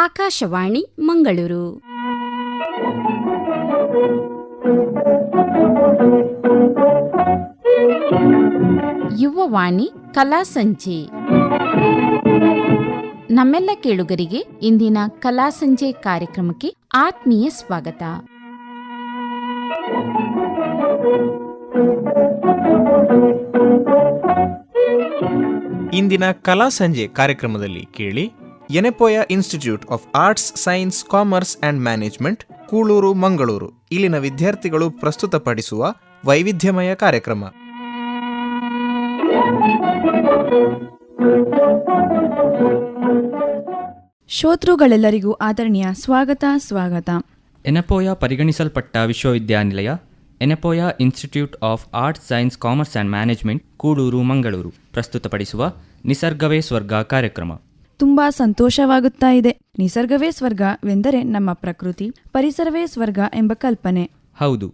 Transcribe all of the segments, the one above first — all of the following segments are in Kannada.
ಆಕಾಶವಾಣಿ ಮಂಗಳೂರು. ಯುವವಾಣಿ ಕಲಾ ಸಂಜೆ. ನಮ್ಮೆಲ್ಲ ಕೇಳುಗರಿಗೆ ಇಂದಿನ ಕಲಾ ಸಂಜೆ ಕಾರ್ಯಕ್ರಮಕ್ಕೆ ಆತ್ಮೀಯ ಸ್ವಾಗತ. ಇಂದಿನ ಕಲಾ ಸಂಜೆ ಕಾರ್ಯಕ್ರಮದಲ್ಲಿ ಕೇಳಿ Yenepoya institute of arts, science, commerce and management, Kuloor, Mangaluru ಇಲ್ಲಿನ ವಿದ್ಯಾರ್ಥಿಗಳು ಪ್ರಸ್ತುತಪಡಿಸುವ ವೈವಿಧ್ಯಮಯ ಕಾರ್ಯಕ್ರಮ. ಶ್ರೋತೃಗಳೆಲ್ಲರಿಗೂ ಆದರಣೀಯ ಸ್ವಾಗತ. ಯೆನೆಪೋಯ ಪರಿಗಣಿಸಲ್ಪಟ್ಟ ವಿಶ್ವವಿದ್ಯಾನಿಲಯ Yenepoya institute of arts, science, commerce and management, Kuloor, Mangaluru ಪ್ರಸ್ತುತಪಡಿಸುವ ನಿಸರ್ಗವೇ ಸ್ವರ್ಗ ಕಾರ್ಯಕ್ರಮ. ತುಂಬಾ ಸಂತೋಷವಾಗುತ್ತಾ ಇದೆ. ನಿಸರ್ಗವೇ ಸ್ವರ್ಗವೆಂದರೆ ನಮ್ಮ ಪ್ರಕೃತಿ, ಪರಿಸರವೇ ಸ್ವರ್ಗ ಎಂಬ ಕಲ್ಪನೆ. ಹೌದು,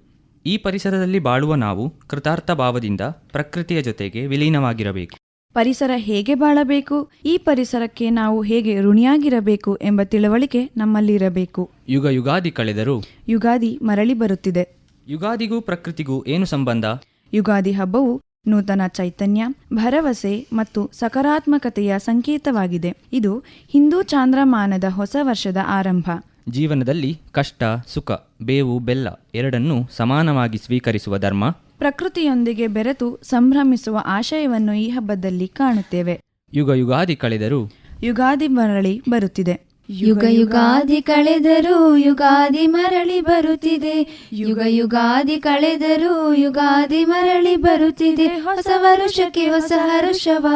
ಈ ಪರಿಸರದಲ್ಲಿ ಬಾಳುವ ನಾವು ಕೃತಾರ್ಥ ಭಾವದಿಂದ ಪ್ರಕೃತಿಯ ಜೊತೆಗೆ ವಿಲೀನವಾಗಿರಬೇಕು. ಪರಿಸರ ಹೇಗೆ ಬಾಳಬೇಕು, ಈ ಪರಿಸರಕ್ಕೆ ನಾವು ಹೇಗೆ ಋಣಿಯಾಗಿರಬೇಕು ಎಂಬ ತಿಳುವಳಿಕೆ ನಮ್ಮಲ್ಲಿರಬೇಕು. ಯುಗ ಯುಗಾದಿ ಕಳೆದರೂ ಯುಗಾದಿ ಮರಳಿ ಬರುತ್ತಿದೆ. ಯುಗಾದಿಗೂ ಪ್ರಕೃತಿಗೂ ಏನು ಸಂಬಂಧ? ಯುಗಾದಿ ಹಬ್ಬವು ನೂತನ ಚೈತನ್ಯ, ಭರವಸೆ ಮತ್ತು ಸಕಾರಾತ್ಮಕತೆಯ ಸಂಕೇತವಾಗಿದೆ. ಇದು ಹಿಂದೂ ಚಾಂದ್ರಮಾನದ ಹೊಸ ವರ್ಷದ ಆರಂಭ. ಜೀವನದಲ್ಲಿ ಕಷ್ಟ, ಸುಖ, ಬೇವು, ಬೆಲ್ಲ ಎರಡನ್ನೂ ಸಮಾನವಾಗಿ ಸ್ವೀಕರಿಸುವ ಧರ್ಮ, ಪ್ರಕೃತಿಯೊಂದಿಗೆ ಬೆರೆತು ಸಂಭ್ರಮಿಸುವ ಆಶಯವನ್ನು ಈ ಹಬ್ಬದಲ್ಲಿ ಕಾಣುತ್ತೇವೆ. ಯುಗ ಯುಗಾದಿ ಕಳೆದರೂ ಯುಗಾದಿ ಮರಳಿ ಬರುತ್ತಿದೆ. ಯುಗ ಯುಗಾದಿ ಕಳೆದರೂ ಯುಗಾದಿ ಮರಳಿ ಬರುತ್ತಿದೆ. ಯುಗ ಯುಗಾದಿ ಕಳೆದರೂ ಯುಗಾದಿ ಮರಳಿ ಬರುತ್ತಿದೆ. ಹೊಸ ವರುಷಕ್ಕೆ ಹೊಸ ಹರುಷವ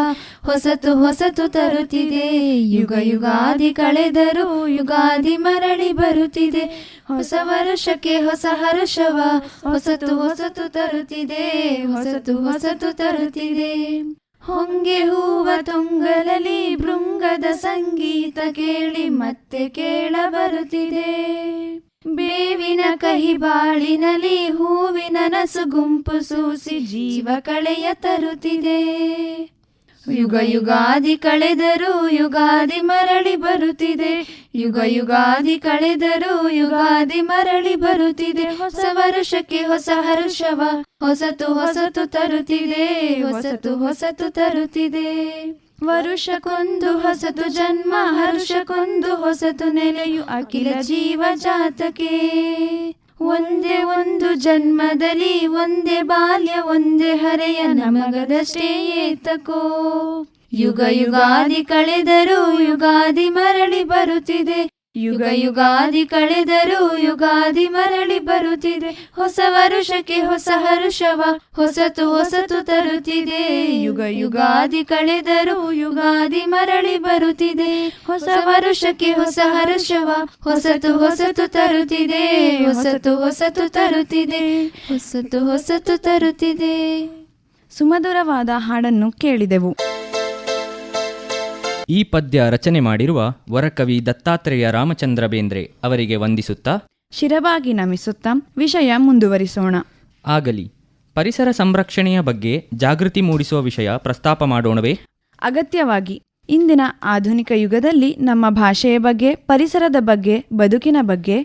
ಹೊಸತು ಹೊಸತು ತರುತ್ತಿದೆ. ಯುಗ ಯುಗಾದಿ ಕಳೆದರೂ ಯುಗಾದಿ ಮರಳಿ ಬರುತ್ತಿದೆ. ಹೊಸ ವರುಷಕ್ಕೆ ಹೊಸ ಹರುಷವ ಹೊಸತು ಹೊಸತು ತರುತ್ತಿದೆ. ಹೊಸತು ಹೊಸತು ತರುತ್ತಿದೆ. ಹೊಂಗೆ ಹೂವ ತುಂಗಲಲಿ ಭೃಂಗದ ಸಂಗೀತ ಕೇಳಿ ಮತ್ತೆ ಕೇಳ ಬರುತ್ತಿದೆ. ಬೇವಿನ ಕಹಿ ಬಾಳಿನಲ್ಲಿ ಹೂವಿನ ನಸುಗುಂಪು ಸೂಸಿ ಜೀವ ಕಳೆಯ ತರುತ್ತಿದೆ. ಯುಗ ಯುಗಾದಿ ಕಳೆದರೂ ಯುಗಾದಿ ಮರಳಿ ಬರುತ್ತಿದೆ. ಯುಗ ಯುಗಾದಿ ಕಳೆದರೂ ಯುಗಾದಿ ಮರಳಿ ಬರುತ್ತಿದೆ. ಹೊಸ ವರುಷಕ್ಕೆ ಹೊಸ ಹರುಷವ ಹೊಸತು ಹೊಸತು ತರುತ್ತಿದೆ. ಹೊಸತು ಹೊಸತು ತರುತ್ತಿದೆ. ವರುಷಕ್ಕೊಂದು ಹೊಸತು ಜನ್ಮ, ಹರುಷಕ್ಕೊಂದು ಹೊಸತು ನೆಲೆಯು ಅಖಿಲ ಜೀವ ಜಾತಕ್ಕೆ. ಒಂದೇ ಒಂದು ಜನ್ಮದಲ್ಲಿ ಒಂದೇ ಬಾಲ್ಯ ಒಂದೇ ಹರೆಯ ನಮಗದಷ್ಟೇ ಏತಕೋ. ಯುಗ ಯುಗಾದಿ ಕಳೆದರೂ ಯುಗಾದಿ ಮರಳಿ ಬರುತ್ತಿದೆ. ಯುಗ ಯುಗಾದಿ ಕಳೆದರೂ ಯುಗಾದಿ ಮರಳಿ ಬರುತ್ತಿದೆ. ಹೊಸ ವರುಷಕ್ಕೆ ಹೊಸ ಹರುಷವ ಹೊಸತು ಹೊಸತು ತರುತ್ತಿದೆ. ಯುಗ ಯುಗಾದಿ ಕಳೆದರೂ ಯುಗಾದಿ ಮರಳಿ ಬರುತ್ತಿದೆ. ಹೊಸ ವರುಷಕ್ಕೆ ಹೊಸ ಹರುಷವ ಹೊಸತು ಹೊಸತು ತರುತ್ತಿದೆ. ಹೊಸತು ಹೊಸತು ತರುತ್ತಿದೆ. ಹೊಸತು ಹೊಸತು ತರುತ್ತಿದೆ. ಸುಮಧುರವಾದ ಹಾಡನ್ನು ಕೇಳಿದೆವು. ಈ ಪದ್ಯ ರಚನೆ ಮಾಡಿರುವ ವರಕವಿ ದತ್ತಾತ್ರೇಯ ರಾಮಚಂದ್ರ ಬೇಂದ್ರೆ ಅವರಿಗೆ ವಂದಿಸುತ್ತಾ, ಶಿರವಾಗಿ ನಮಿಸುತ್ತಾ ವಿಷಯ ಮುಂದುವರಿಸೋಣ. ಆಗಲಿ. ಪರಿಸರ ಸಂರಕ್ಷಣೆಯ ಬಗ್ಗೆ ಜಾಗೃತಿ ಮೂಡಿಸುವ ವಿಷಯ ಪ್ರಸ್ತಾಪ ಮಾಡೋಣವೇ? ಅಗತ್ಯವಾಗಿ. ಇಂದಿನ ಆಧುನಿಕ ಯುಗದಲ್ಲಿ ನಮ್ಮ ಭಾಷೆಯ ಬಗ್ಗೆ, ಪರಿಸರದ ಬಗ್ಗೆ, ಬದುಕಿನ ಬಗ್ಗೆ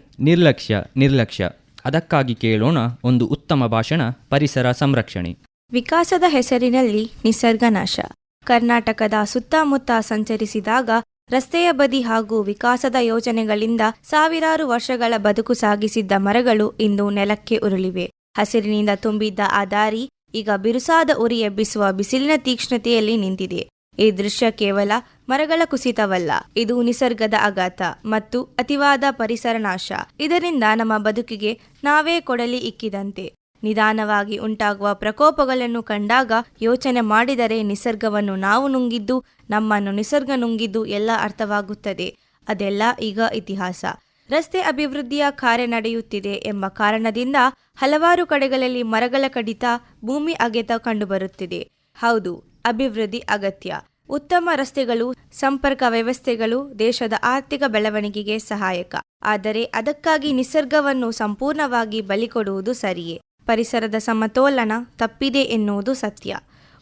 ನಿರ್ಲಕ್ಷ್ಯ. ಅದಕ್ಕಾಗಿ ಕೇಳೋಣ ಒಂದು ಉತ್ತಮ ಭಾಷಣ, ಪರಿಸರ ಸಂರಕ್ಷಣೆ. ವಿಕಾಸದ ಹೆಸರಿನಲ್ಲಿ ನಿಸರ್ಗ ನಾಶ. ಕರ್ನಾಟಕದ ಸುತ್ತಮುತ್ತ ಸಂಚರಿಸಿದಾಗ ರಸ್ತೆಯ ಬದಿ ಹಾಗೂ ವಿಕಾಸದ ಯೋಜನೆಗಳಿಂದ ಸಾವಿರಾರು ವರ್ಷಗಳ ಬದುಕು ಸಾಗಿಸಿದ್ದ ಮರಗಳು ಇಂದು ನೆಲಕ್ಕೆ ಉರುಳಿವೆ. ಹಸಿರಿನಿಂದ ತುಂಬಿದ್ದ ಆ ದಾರಿ ಈಗ ಬಿರುಸಾದ ಉರಿ ಎಬ್ಬಿಸುವ ಬಿಸಿಲಿನ ತೀಕ್ಷ್ಣತೆಯಲ್ಲಿ ನಿಂತಿದೆ. ಈ ದೃಶ್ಯ ಕೇವಲ ಮರಗಳ ಕುಸಿತವಲ್ಲ, ಇದು ನಿಸರ್ಗದ ಆಘಾತ ಮತ್ತು ಅತಿವಾದ ಪರಿಸರ ನಾಶ. ಇದರಿಂದ ನಮ್ಮ ಬದುಕಿಗೆ ನಾವೇ ಕೊಡಲಿ ಇಕ್ಕಿದಂತೆ. ನಿಧಾನವಾಗಿ ಉಂಟಾಗುವ ಪ್ರಕೋಪಗಳನ್ನು ಕಂಡಾಗ ಯೋಚನೆ ಮಾಡಿದರೆ ನಿಸರ್ಗವನ್ನು ನಾವು ನುಂಗಿದ್ದು, ನಮ್ಮನ್ನು ನಿಸರ್ಗ ನುಂಗಿದ್ದು ಎಲ್ಲ ಅರ್ಥವಾಗುತ್ತದೆ. ಅದೆಲ್ಲ ಈಗ ಇತಿಹಾಸ. ರಸ್ತೆ ಅಭಿವೃದ್ಧಿಯ ಕಾರ್ಯ ನಡೆಯುತ್ತಿದೆ ಎಂಬ ಕಾರಣದಿಂದ ಹಲವಾರು ಕಡೆಗಳಲ್ಲಿ ಮರಗಳ ಕಡಿತ, ಭೂಮಿ ಅಗೆತ ಕಂಡುಬರುತ್ತಿದೆ. ಹೌದು, ಅಭಿವೃದ್ಧಿ ಅಗತ್ಯ. ಉತ್ತಮ ರಸ್ತೆಗಳು, ಸಂಪರ್ಕ ವ್ಯವಸ್ಥೆಗಳು ದೇಶದ ಆರ್ಥಿಕ ಬೆಳವಣಿಗೆಗೆ ಸಹಾಯಕ. ಆದರೆ ಅದಕ್ಕಾಗಿ ನಿಸರ್ಗವನ್ನು ಸಂಪೂರ್ಣವಾಗಿ ಬಲಿಕೊಡುವುದು ಸರಿಯೇ? ಪರಿಸರದ ಸಮತೋಲನ ತಪ್ಪಿದೆ ಎನ್ನುವುದು ಸತ್ಯ.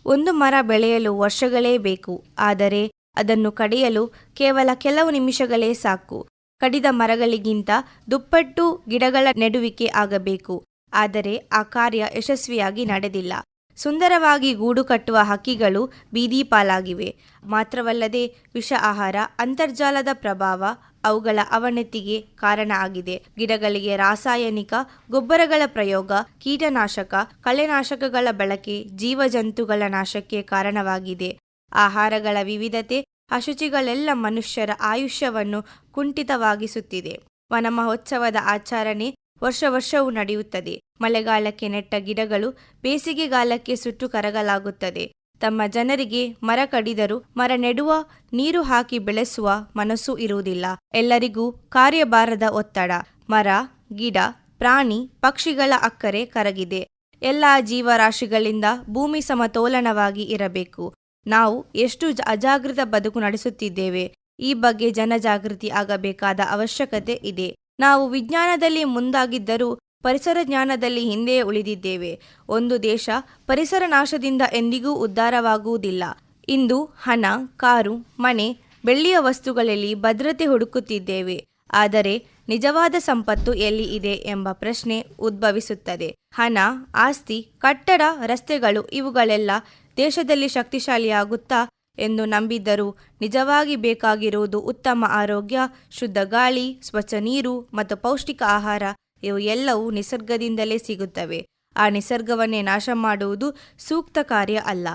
ಒಂದು ಮರ ಬೆಳೆಯಲು ವರ್ಷಗಳೇ ಬೇಕು, ಆದರೆ ಅದನ್ನು ಕಡಿಯಲು ಕೇವಲ ಕೆಲವು ನಿಮಿಷಗಳೇ ಸಾಕು. ಕಡಿದ ಮರಗಳಿಗಿಂತ ದುಪ್ಪಟ್ಟು ಗಿಡಗಳ ನೆಡುವಿಕೆ ಆಗಬೇಕು. ಆದರೆ ಆ ಕಾರ್ಯ ಯಶಸ್ವಿಯಾಗಿ ನಡೆದಿಲ್ಲ. ಸುಂದರವಾಗಿ ಗೂಡು ಕಟ್ಟುವ ಹಕ್ಕಿಗಳು ಬೀದಿ ಪಾಲಾಗಿವೆ. ಮಾತ್ರವಲ್ಲದೆ ವಿಷ ಆಹಾರ, ಅಂತರ್ಜಾಲದ ಪ್ರಭಾವ ಅವುಗಳ ಅವನತಿಗೆ ಕಾರಣ ಆಗಿದೆ. ಗಿಡಗಳಿಗೆ ರಾಸಾಯನಿಕ ಗೊಬ್ಬರಗಳ ಪ್ರಯೋಗ, ಕೀಟನಾಶಕ, ಕಳೆನಾಶಕಗಳ ಬಳಕೆ ಜೀವಜಂತುಗಳ ನಾಶಕ್ಕೆ ಕಾರಣವಾಗಿದೆ. ಆಹಾರಗಳ ವಿವಿಧತೆ, ಅಶುಚಿಗಳೆಲ್ಲ ಮನುಷ್ಯರ ಆಯುಷ್ಯವನ್ನು ಕುಂಠಿತವಾಗಿಸುತ್ತಿದೆ. ವನ ಮಹೋತ್ಸವದ ಆಚರಣೆ ವರ್ಷವೂ ನಡೆಯುತ್ತದೆ. ಮಳೆಗಾಲಕ್ಕೆ ನೆಟ್ಟ ಗಿಡಗಳು ಬೇಸಿಗೆಗಾಲಕ್ಕೆ ಸುಟ್ಟು ಕರಗಲಾಗುತ್ತದೆ. ತಮ್ಮ ಜನರಿಗೆ ಮರ ಕಡಿದರೂ ಮರ ನೆಡುವ, ನೀರು ಹಾಕಿ ಬೆಳೆಸುವ ಮನಸ್ಸು ಇರುವುದಿಲ್ಲ. ಎಲ್ಲರಿಗೂ ಕಾರ್ಯಭಾರದ ಒತ್ತಡ. ಮರ, ಗಿಡ, ಪ್ರಾಣಿ, ಪಕ್ಷಿಗಳ ಅಕ್ಕರೆ ಕರಗಿದೆ. ಎಲ್ಲ ಜೀವರಾಶಿಗಳಿಂದ ಭೂಮಿ ಸಮತೋಲನವಾಗಿ ಇರಬೇಕು. ನಾವು ಎಷ್ಟು ಅಜಾಗೃತ ಬದುಕು ನಡೆಸುತ್ತಿದ್ದೇವೆ. ಈ ಬಗ್ಗೆ ಜನಜಾಗೃತಿ ಆಗಬೇಕಾದ ಅವಶ್ಯಕತೆ ಇದೆ. ನಾವು ವಿಜ್ಞಾನದಲ್ಲಿ ಮುಂದಾಗಿದ್ದರೂ ಪರಿಸರ ಜ್ಞಾನದಲ್ಲಿ ಹಿಂದೆಯೇ ಉಳಿದಿದ್ದೇವೆ. ಒಂದು ದೇಶ ಪರಿಸರ ನಾಶದಿಂದ ಎಂದಿಗೂ ಉದ್ಧಾರವಾಗುವುದಿಲ್ಲ. ಇಂದು ಹಣ, ಕಾರು, ಮನೆ, ಬೆಳ್ಳಿಯ ವಸ್ತುಗಳಲ್ಲಿ ಭದ್ರತೆ ಹುಡುಕುತ್ತಿದ್ದೇವೆ. ಆದರೆ ನಿಜವಾದ ಸಂಪತ್ತು ಎಲ್ಲಿ ಇದೆ ಎಂಬ ಪ್ರಶ್ನೆ ಉದ್ಭವಿಸುತ್ತದೆ. ಹಣ, ಆಸ್ತಿ, ಕಟ್ಟಡ, ರಸ್ತೆಗಳು ಇವುಗಳೆಲ್ಲ ದೇಶದಲ್ಲಿ ಶಕ್ತಿಶಾಲಿಯಾಗುತ್ತಾ ಎಂದು ನಂಬಿದ್ದರೂ ನಿಜವಾಗಿ ಬೇಕಾಗಿರುವುದು ಉತ್ತಮ ಆರೋಗ್ಯ, ಶುದ್ಧ ಗಾಳಿ, ಸ್ವಚ್ಛ ನೀರು ಮತ್ತು ಪೌಷ್ಟಿಕ ಆಹಾರ. ಇವು ಎಲ್ಲವೂ ನಿಸರ್ಗದಿಂದಲೇ ಸಿಗುತ್ತವೆ. ಆ ನಿಸರ್ಗವನ್ನೇ ನಾಶ ಮಾಡುವುದು ಸೂಕ್ತ ಕಾರ್ಯ ಅಲ್ಲ.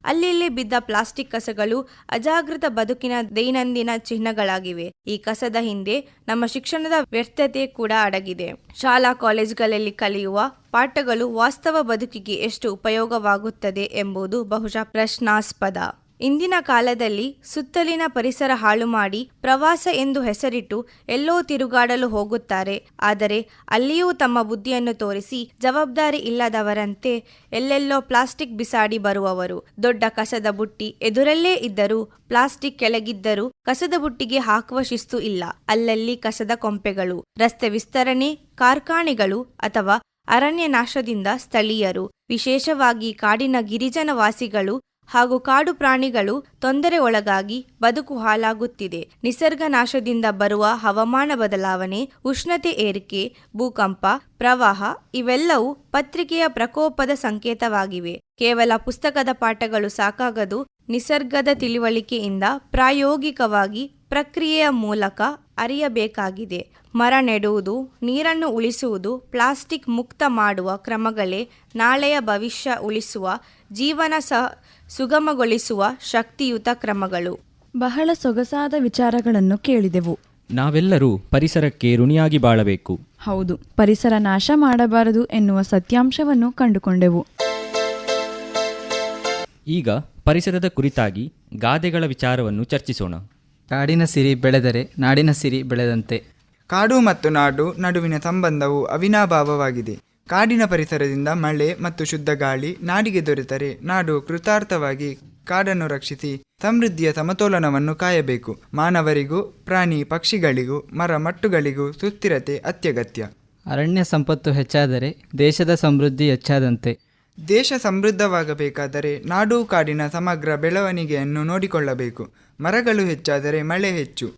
ಅಲ್ಲಿ ಬಿದ್ದ ಪ್ಲಾಸ್ಟಿಕ್ ಕಸಗಳು ಅಜಾಗೃತ ಬದುಕಿನ ದೈನಂದಿನ ಚಿಹ್ನೆಗಳಾಗಿವೆ. ಈ ಕಸದ ಹಿಂದೆ ನಮ್ಮ ಶಿಕ್ಷಣದ ವ್ಯರ್ಥತೆ ಕೂಡ ಅಡಗಿದೆ. ಶಾಲಾ ಕಾಲೇಜುಗಳಲ್ಲಿ ಕಲಿಯುವ ಪಾಠಗಳು ವಾಸ್ತವ ಬದುಕಿಗೆ ಎಷ್ಟು ಉಪಯೋಗವಾಗುತ್ತದೆ ಎಂಬುದು ಬಹುಶಃ ಪ್ರಶ್ನಾಸ್ಪದ. ಇಂದಿನ ಕಾಲದಲ್ಲಿ ಸುತ್ತಲಿನ ಪರಿಸರ ಹಾಳು ಮಾಡಿ ಪ್ರವಾಸ ಎಂದು ಹೆಸರಿಟ್ಟು ಎಲ್ಲೋ ತಿರುಗಾಡಲು ಹೋಗುತ್ತಾರೆ. ಆದರೆ ಅಲ್ಲಿಯೂ ತಮ್ಮ ಬುದ್ಧಿಯನ್ನು ತೋರಿಸಿ ಜವಾಬ್ದಾರಿ ಇಲ್ಲದವರಂತೆ ಎಲ್ಲೆಲ್ಲೋ ಪ್ಲಾಸ್ಟಿಕ್ ಬಿಸಾಡಿ ಬರುವವರು. ದೊಡ್ಡ ಕಸದ ಬುಟ್ಟಿ ಎದುರಲ್ಲೇ ಇದ್ದರೂ ಪ್ಲಾಸ್ಟಿಕ್ ಕೆಳಗಿದ್ದರೂ ಕಸದ ಬುಟ್ಟಿಗೆ ಹಾಕುವ ಶಿಸ್ತು ಇಲ್ಲ. ಅಲ್ಲಲ್ಲಿ ಕಸದ ಕೊಂಪೆಗಳು. ರಸ್ತೆ ವಿಸ್ತರಣೆ, ಕಾರ್ಖಾನೆಗಳು ಅಥವಾ ಅರಣ್ಯ ನಾಶದಿಂದ ಸ್ಥಳೀಯರು, ವಿಶೇಷವಾಗಿ ಕಾಡಿನ ಗಿರಿಜನ ವಾಸಿಗಳು ಹಾಗೂ ಕಾಡು ಪ್ರಾಣಿಗಳು ತೊಂದರೆ ಒಳಗಾಗಿ ಬದುಕು ಹಾಳಾಗುತ್ತಿದೆ. ನಿಸರ್ಗ ನಾಶದಿಂದ ಬರುವ ಹವಾಮಾನ ಬದಲಾವಣೆ, ಉಷ್ಣತೆ ಏರಿಕೆ, ಭೂಕಂಪ, ಪ್ರವಾಹ ಇವೆಲ್ಲವೂ ಪತ್ರಿಕೆಯ ಪ್ರಕೋಪದ ಸಂಕೇತವಾಗಿವೆ. ಕೇವಲ ಪುಸ್ತಕದ ಪಾಠಗಳು ಸಾಕಾಗದು. ನಿಸರ್ಗದ ತಿಳಿವಳಿಕೆಯಿಂದ ಪ್ರಾಯೋಗಿಕವಾಗಿ ಪ್ರಕ್ರಿಯೆಯ ಮೂಲಕ ಅರಿಯಬೇಕಾಗಿದೆ. ಮರ ನೆಡುವುದು, ನೀರನ್ನು ಉಳಿಸುವುದು, ಪ್ಲಾಸ್ಟಿಕ್ ಮುಕ್ತ ಮಾಡುವ ಕ್ರಮಗಳೇ ನಾಳೆಯ ಭವಿಷ್ಯ ಉಳಿಸುವ, ಜೀವನ ಸುಗಮಗೊಳಿಸುವ ಶಕ್ತಿಯುತ ಕ್ರಮಗಳು. ಬಹಳ ಸೊಗಸಾದ ವಿಚಾರಗಳನ್ನು ಕೇಳಿದೆವು. ನಾವೆಲ್ಲರೂ ಪರಿಸರಕ್ಕೆ ಋಣಿಯಾಗಿ ಬಾಳಬೇಕು. ಹೌದು, ಪರಿಸರ ನಾಶ ಮಾಡಬಾರದು ಎನ್ನುವ ಸತ್ಯಾಂಶವನ್ನು ಕಂಡುಕೊಂಡೆವು. ಈಗ ಪರಿಸರದ ಕುರಿತಾಗಿ ಗಾದೆಗಳ ವಿಚಾರವನ್ನು ಚರ್ಚಿಸೋಣ. ಕಾಡಿನ ಸಿರಿ ಬೆಳೆದರೆ ನಾಡಿನ ಸಿರಿ ಬೆಳೆದಂತೆ. ಕಾಡು ಮತ್ತು ನಾಡು ನಡುವಿನ ಸಂಬಂಧವು ಅವಿನಾಭಾವವಾಗಿದೆ. ಕಾಡಿನ ಪರಿಸರದಿಂದ ಮಳೆ ಮತ್ತು ಶುದ್ಧ ಗಾಳಿ ನಾಡಿಗೆ ದೊರೆತರೆ ನಾಡು ಕೃತಾರ್ಥವಾಗಿ ಕಾಡನ್ನು ರಕ್ಷಿಸಿ ಸಮೃದ್ಧಿಯ ಸಮತೋಲನವನ್ನು ಕಾಯಬೇಕು. ಮಾನವರಿಗೂ ಪ್ರಾಣಿ ಪಕ್ಷಿಗಳಿಗೂ ಮರ ಮಟ್ಟುಗಳಿಗೂ ಸುಸ್ಥಿರತೆ ಅತ್ಯಗತ್ಯ. ಅರಣ್ಯ ಸಂಪತ್ತು ಹೆಚ್ಚಾದರೆ ದೇಶದ ಸಮೃದ್ಧಿ ಹೆಚ್ಚಾದಂತೆ. ದೇಶ ಸಮೃದ್ಧವಾಗಬೇಕಾದರೆ ನಾಡು ಕಾಡಿನ ಸಮಗ್ರ ಬೆಳವಣಿಗೆಯನ್ನು ನೋಡಿಕೊಳ್ಳಬೇಕು. ಮರಗಳು ಹೆಚ್ಚಾದರೆ ಮಳೆ ಹೆಚ್ಚು.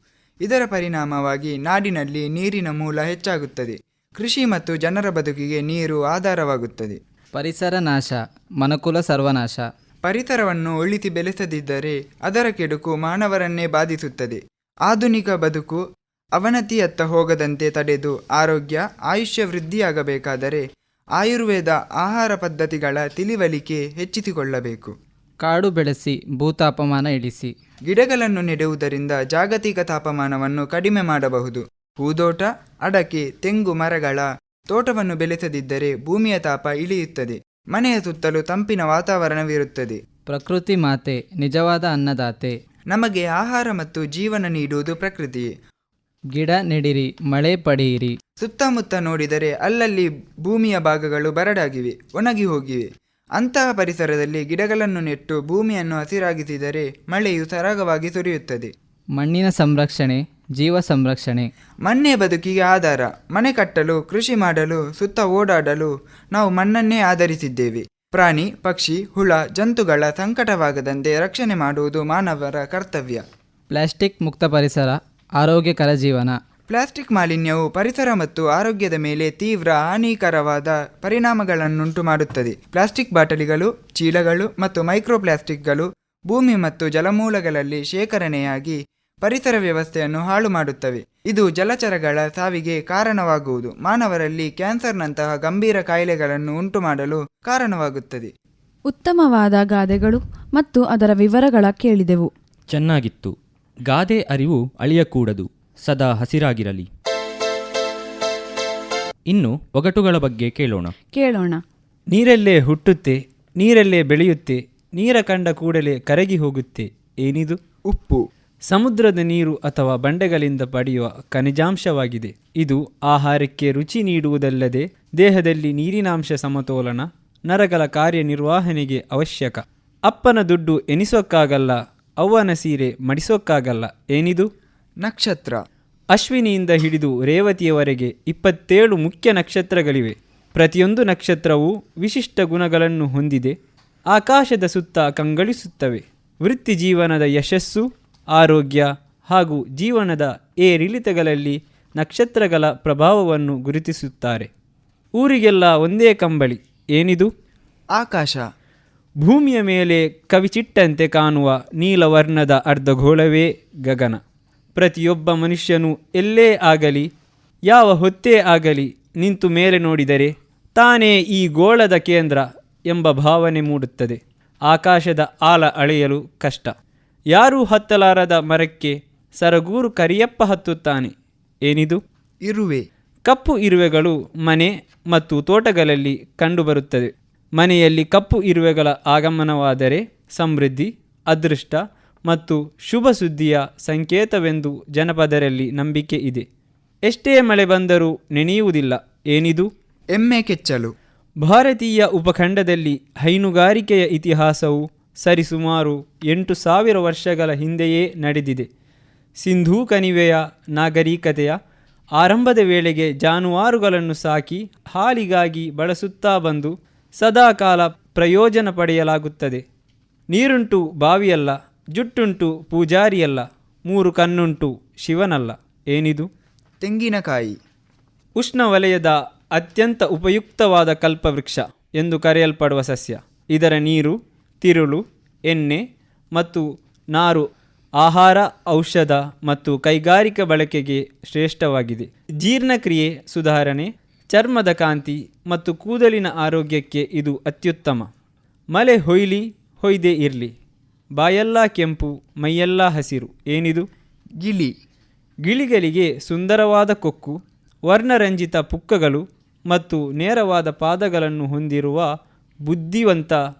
ಇದರ ಪರಿಣಾಮವಾಗಿ ನಾಡಿನಲ್ಲಿ ನೀರಿನ ಮೂಲ ಹೆಚ್ಚಾಗುತ್ತದೆ. ಕೃಷಿ ಮತ್ತು ಜನರ ಬದುಕಿಗೆ ನೀರು ಆಧಾರವಾಗುತ್ತದೆ. ಪರಿಸರ ನಾಶ ಮನುಕುಲ ಸರ್ವನಾಶ. ಪರಿಸರವನ್ನು ಉಳಿಸಿ ಬೆಳೆಸದಿದ್ದರೆ ಅದರ ಕೆಡುಕು ಮಾನವರನ್ನೇ ಬಾಧಿಸುತ್ತದೆ. ಆಧುನಿಕ ಬದುಕು ಅವನತಿಯತ್ತ ಹೋಗದಂತೆ ತಡೆದು ಆರೋಗ್ಯ ಆಯುಷ್ಯ ವೃದ್ಧಿಯಾಗಬೇಕಾದರೆ ಆಯುರ್ವೇದ ಆಹಾರ ಪದ್ಧತಿಗಳ ತಿಳಿವಳಿಕೆ ಹೆಚ್ಚಿಸಿಕೊಳ್ಳಬೇಕು. ಕಾಡು ಬೆಳೆಸಿ ಭೂತಾಪಮಾನ ಇಳಿಸಿ. ಗಿಡಗಳನ್ನು ನೆಡುವುದರಿಂದ ಜಾಗತಿಕ ತಾಪಮಾನವನ್ನು ಕಡಿಮೆ ಮಾಡಬಹುದು. ಹೂದೋಟ, ಅಡಕೆ, ತೆಂಗು ಮರಗಳ ತೋಟವನ್ನು ಬೆಳೆಸದಿದ್ದರೆ ಭೂಮಿಯ ತಾಪ ಇಳಿಯುತ್ತದೆ. ಮನೆಯ ಸುತ್ತಲೂ ತಂಪಿನ ವಾತಾವರಣವಿರುತ್ತದೆ. ಪ್ರಕೃತಿ ಮಾತೆ ನಿಜವಾದ ಅನ್ನದಾತೆ. ನಮಗೆ ಆಹಾರ ಮತ್ತು ಜೀವನ ನೀಡುವುದು ಪ್ರಕೃತಿಯೇ. ಗಿಡ ನೆಡಿರಿ, ಮಳೆ ಪಡೆಯಿರಿ. ಸುತ್ತಮುತ್ತ ನೋಡಿದರೆ ಅಲ್ಲಲ್ಲಿ ಭೂಮಿಯ ಭಾಗಗಳು ಬರಡಾಗಿವೆ, ಒಣಗಿ ಹೋಗಿವೆ. ಅಂತಹ ಪರಿಸರದಲ್ಲಿ ಗಿಡಗಳನ್ನು ನೆಟ್ಟು ಭೂಮಿಯನ್ನು ಹಸಿರಾಗಿಸಿದರೆ ಮಳೆಯು ಸರಾಗವಾಗಿ ಸುರಿಯುತ್ತದೆ. ಮಣ್ಣಿನ ಸಂರಕ್ಷಣೆ ಜೀವ ಸಂರಕ್ಷಣೆ. ಮಣ್ಣೇ ಬದುಕಿಗೆ ಆಧಾರ. ಮನೆ ಕಟ್ಟಲು, ಕೃಷಿ ಮಾಡಲು, ಸುತ್ತ ಓಡಾಡಲು ನಾವು ಮಣ್ಣನ್ನೇ ಆಧರಿಸಿದ್ದೇವೆ. ಪ್ರಾಣಿ, ಪಕ್ಷಿ, ಹುಳ, ಜಂತುಗಳ ಸಂಕಟವಾಗದಂತೆ ರಕ್ಷಣೆ ಮಾಡುವುದು ಮಾನವರ ಕರ್ತವ್ಯ. ಪ್ಲಾಸ್ಟಿಕ್ ಮುಕ್ತ ಪರಿಸರ, ಆರೋಗ್ಯಕರ ಜೀವನ. ಪ್ಲಾಸ್ಟಿಕ್ ಮಾಲಿನ್ಯವು ಪರಿಸರ ಮತ್ತು ಆರೋಗ್ಯದ ಮೇಲೆ ತೀವ್ರ ಹಾನಿಕರವಾದ ಪರಿಣಾಮಗಳನ್ನುಂಟು ಮಾಡುತ್ತದೆ. ಪ್ಲಾಸ್ಟಿಕ್ ಬಾಟಲಿಗಳು, ಚೀಲಗಳು ಮತ್ತು ಮೈಕ್ರೋಪ್ಲಾಸ್ಟಿಕ್ಗಳು ಭೂಮಿ ಮತ್ತು ಜಲಮೂಲಗಳಲ್ಲಿ ಶೇಖರಣೆಯಾಗಿ ಪರಿಸರ ವ್ಯವಸ್ಥೆಯನ್ನು ಹಾಳು ಮಾಡುತ್ತವೆ. ಇದು ಜಲಚರಗಳ ಸಾವಿಗೆ ಕಾರಣವಾಗುವುದು, ಮಾನವರಲ್ಲಿ ಕ್ಯಾನ್ಸರ್ನಂತಹ ಗಂಭೀರ ಕಾಯಿಲೆಗಳನ್ನು ಉಂಟುಮಾಡಲು ಕಾರಣವಾಗುತ್ತದೆ. ಉತ್ತಮವಾದ ಗಾದೆಗಳು ಮತ್ತು ಅದರ ವಿವರಗಳ ಕೇಳಿದೆವು. ಚೆನ್ನಾಗಿತ್ತು. ಗಾದೆ ಅರಿವು ಅಳಿಯಕೂಡದು, ಸದಾ ಹಸಿರಾಗಿರಲಿ. ಇನ್ನು ಒಗಟುಗಳ ಬಗ್ಗೆ ಕೇಳೋಣ. ನೀರಲ್ಲೇ ಹುಟ್ಟುತ್ತೆ, ನೀರಲ್ಲೇ ಬೆಳೆಯುತ್ತೆ, ನೀರ ಕಂಡ ಕೂಡಲೇ ಕರಗಿ ಹೋಗುತ್ತೆ. ಏನಿದು? ಉಪ್ಪು. ಸಮುದ್ರದ ನೀರು ಅಥವಾ ಬಂಡೆಗಳಿಂದ ಪಡೆಯುವ ಖನಿಜಾಂಶವಾಗಿದೆ. ಇದು ಆಹಾರಕ್ಕೆ ರುಚಿ ನೀಡುವುದಲ್ಲದೆ ದೇಹದಲ್ಲಿ ನೀರಿನಾಂಶ ಸಮತೋಲನ, ನರಗಳ ಕಾರ್ಯನಿರ್ವಹಣೆಗೆ ಅವಶ್ಯಕ. ಅಪ್ಪನ ದುಡ್ಡು ಎನಿಸೋಕ್ಕಾಗಲ್ಲ, ಅವ್ವನ ಸೀರೆ ಮಡಿಸೋಕ್ಕಾಗಲ್ಲ. ಏನಿದು? ನಕ್ಷತ್ರ. ಅಶ್ವಿನಿಯಿಂದ ಹಿಡಿದು ರೇವತಿಯವರೆಗೆ 27 ಮುಖ್ಯ ನಕ್ಷತ್ರಗಳಿವೆ. ಪ್ರತಿಯೊಂದು ನಕ್ಷತ್ರವೂ ವಿಶಿಷ್ಟ ಗುಣಗಳನ್ನು ಹೊಂದಿದೆ. ಆಕಾಶದ ಸುತ್ತ ಕಂಗೊಳಿಸುತ್ತವೆ. ವೃತ್ತಿ ಜೀವನದ ಯಶಸ್ಸು, ಆರೋಗ್ಯ ಹಾಗೂ ಜೀವನದ ಏರಿಳಿತಗಳಲ್ಲಿ ನಕ್ಷತ್ರಗಳ ಪ್ರಭಾವವನ್ನು ಗುರುತಿಸುತ್ತಾರೆ. ಊರಿಗೆಲ್ಲ ಒಂದೇ ಕಂಬಳಿ. ಏನಿದು? ಆಕಾಶ. ಭೂಮಿಯ ಮೇಲೆ ಕವಿಚಿಟ್ಟಂತೆ ಕಾಣುವ ನೀಲವರ್ಣದ ಅರ್ಧಗೋಳವೇ ಗಗನ. ಪ್ರತಿಯೊಬ್ಬ ಮನುಷ್ಯನು ಎಲ್ಲೇ ಆಗಲಿ, ಯಾವ ಹೊತ್ತೇ ಆಗಲಿ ನಿಂತು ಮೇಲೆ ನೋಡಿದರೆ ತಾನೇ ಈ ಗೋಳದ ಕೇಂದ್ರ ಎಂಬ ಭಾವನೆ ಮೂಡುತ್ತದೆ. ಆಕಾಶದ ಆಳ ಅಳೆಯಲು ಕಷ್ಟ. ಯಾರೂ ಹತ್ತಲಾರದ ಮರಕ್ಕೆ ಸರಗೂರು ಕರಿಯಪ್ಪ ಹತ್ತುತ್ತಾನೆ. ಏನಿದು? ಇರುವೆ. ಕಪ್ಪು ಇರುವೆಗಳು ಮನೆ ಮತ್ತು ತೋಟಗಳಲ್ಲಿ ಕಂಡುಬರುತ್ತದೆ. ಮನೆಯಲ್ಲಿ ಕಪ್ಪು ಇರುವೆಗಳ ಆಗಮನವಾದರೆ ಸಮೃದ್ಧಿ, ಅದೃಷ್ಟ ಮತ್ತು ಶುಭ ಸುದ್ದಿಯ ಸಂಕೇತವೆಂದು ಜನಪದರಲ್ಲಿ ನಂಬಿಕೆ ಇದೆ. ಎಷ್ಟೇ ಮಳೆ ಬಂದರೂ ನೆನೆಯುವುದಿಲ್ಲ. ಏನಿದು? ಎಮ್ಮೆ ಕೆಚ್ಚಲು. ಭಾರತೀಯ ಉಪಖಂಡದಲ್ಲಿ ಹೈನುಗಾರಿಕೆಯ ಇತಿಹಾಸವು ಸರಿಸುಮಾರು 8,000 ವರ್ಷಗಳ ಹಿಂದೆಯೇ ನಡೆದಿದೆ. ಸಿಂಧೂ ಕಣಿವೆಯ ನಾಗರಿಕತೆಯ ಆರಂಭದ ವೇಳೆಗೆ ಜಾನುವಾರುಗಳನ್ನು ಸಾಕಿ ಹಾಲಿಗಾಗಿ ಬಳಸುತ್ತಾ ಬಂದು ಸದಾಕಾಲ ಪ್ರಯೋಜನ ಪಡೆಯಲಾಗುತ್ತದೆ. ನೀರುಂಟು ಬಾವಿಯಲ್ಲ, ಜುಟ್ಟುಂಟು ಪೂಜಾರಿಯಲ್ಲ, 3 ಕಣ್ಣುಂಟು ಶಿವನಲ್ಲ. ಏನಿದು? ತೆಂಗಿನಕಾಯಿ. ಉಷ್ಣವಲಯದ ಅತ್ಯಂತ ಉಪಯುಕ್ತವಾದ ಕಲ್ಪವೃಕ್ಷ ಎಂದು ಕರೆಯಲ್ಪಡುವ ಸಸ್ಯ. ಇದರ ನೀರು, ತಿರುಳು, ಎಣ್ಣೆ ಮತ್ತು ನಾರು ಆಹಾರ, ಔಷಧ ಮತ್ತು ಕೈಗಾರಿಕಾ ಬಳಕೆಗೆ ಶ್ರೇಷ್ಠವಾಗಿದೆ. ಜೀರ್ಣಕ್ರಿಯೆ ಸುಧಾರಣೆ, ಚರ್ಮದ ಕಾಂತಿ ಮತ್ತು ಕೂದಲಿನ ಆರೋಗ್ಯಕ್ಕೆ ಇದು ಅತ್ಯುತ್ತಮ. ಮಳೆ ಹೊಯ್ದೇ ಇರಲಿ, ಬಾಯೆಲ್ಲ ಕೆಂಪು, ಮೈಯೆಲ್ಲ ಹಸಿರು. ಏನಿದು? ಗಿಳಿ. ಗಿಳಿಗಳಿಗೆ ಸುಂದರವಾದ ಕೊಕ್ಕು, ವರ್ಣರಂಜಿತ ಪುಕ್ಕಗಳು ಮತ್ತು ನೇರವಾದ ಪಾದಗಳನ್ನು ಹೊಂದಿರುವ ಬುದ್ಧಿವಂತ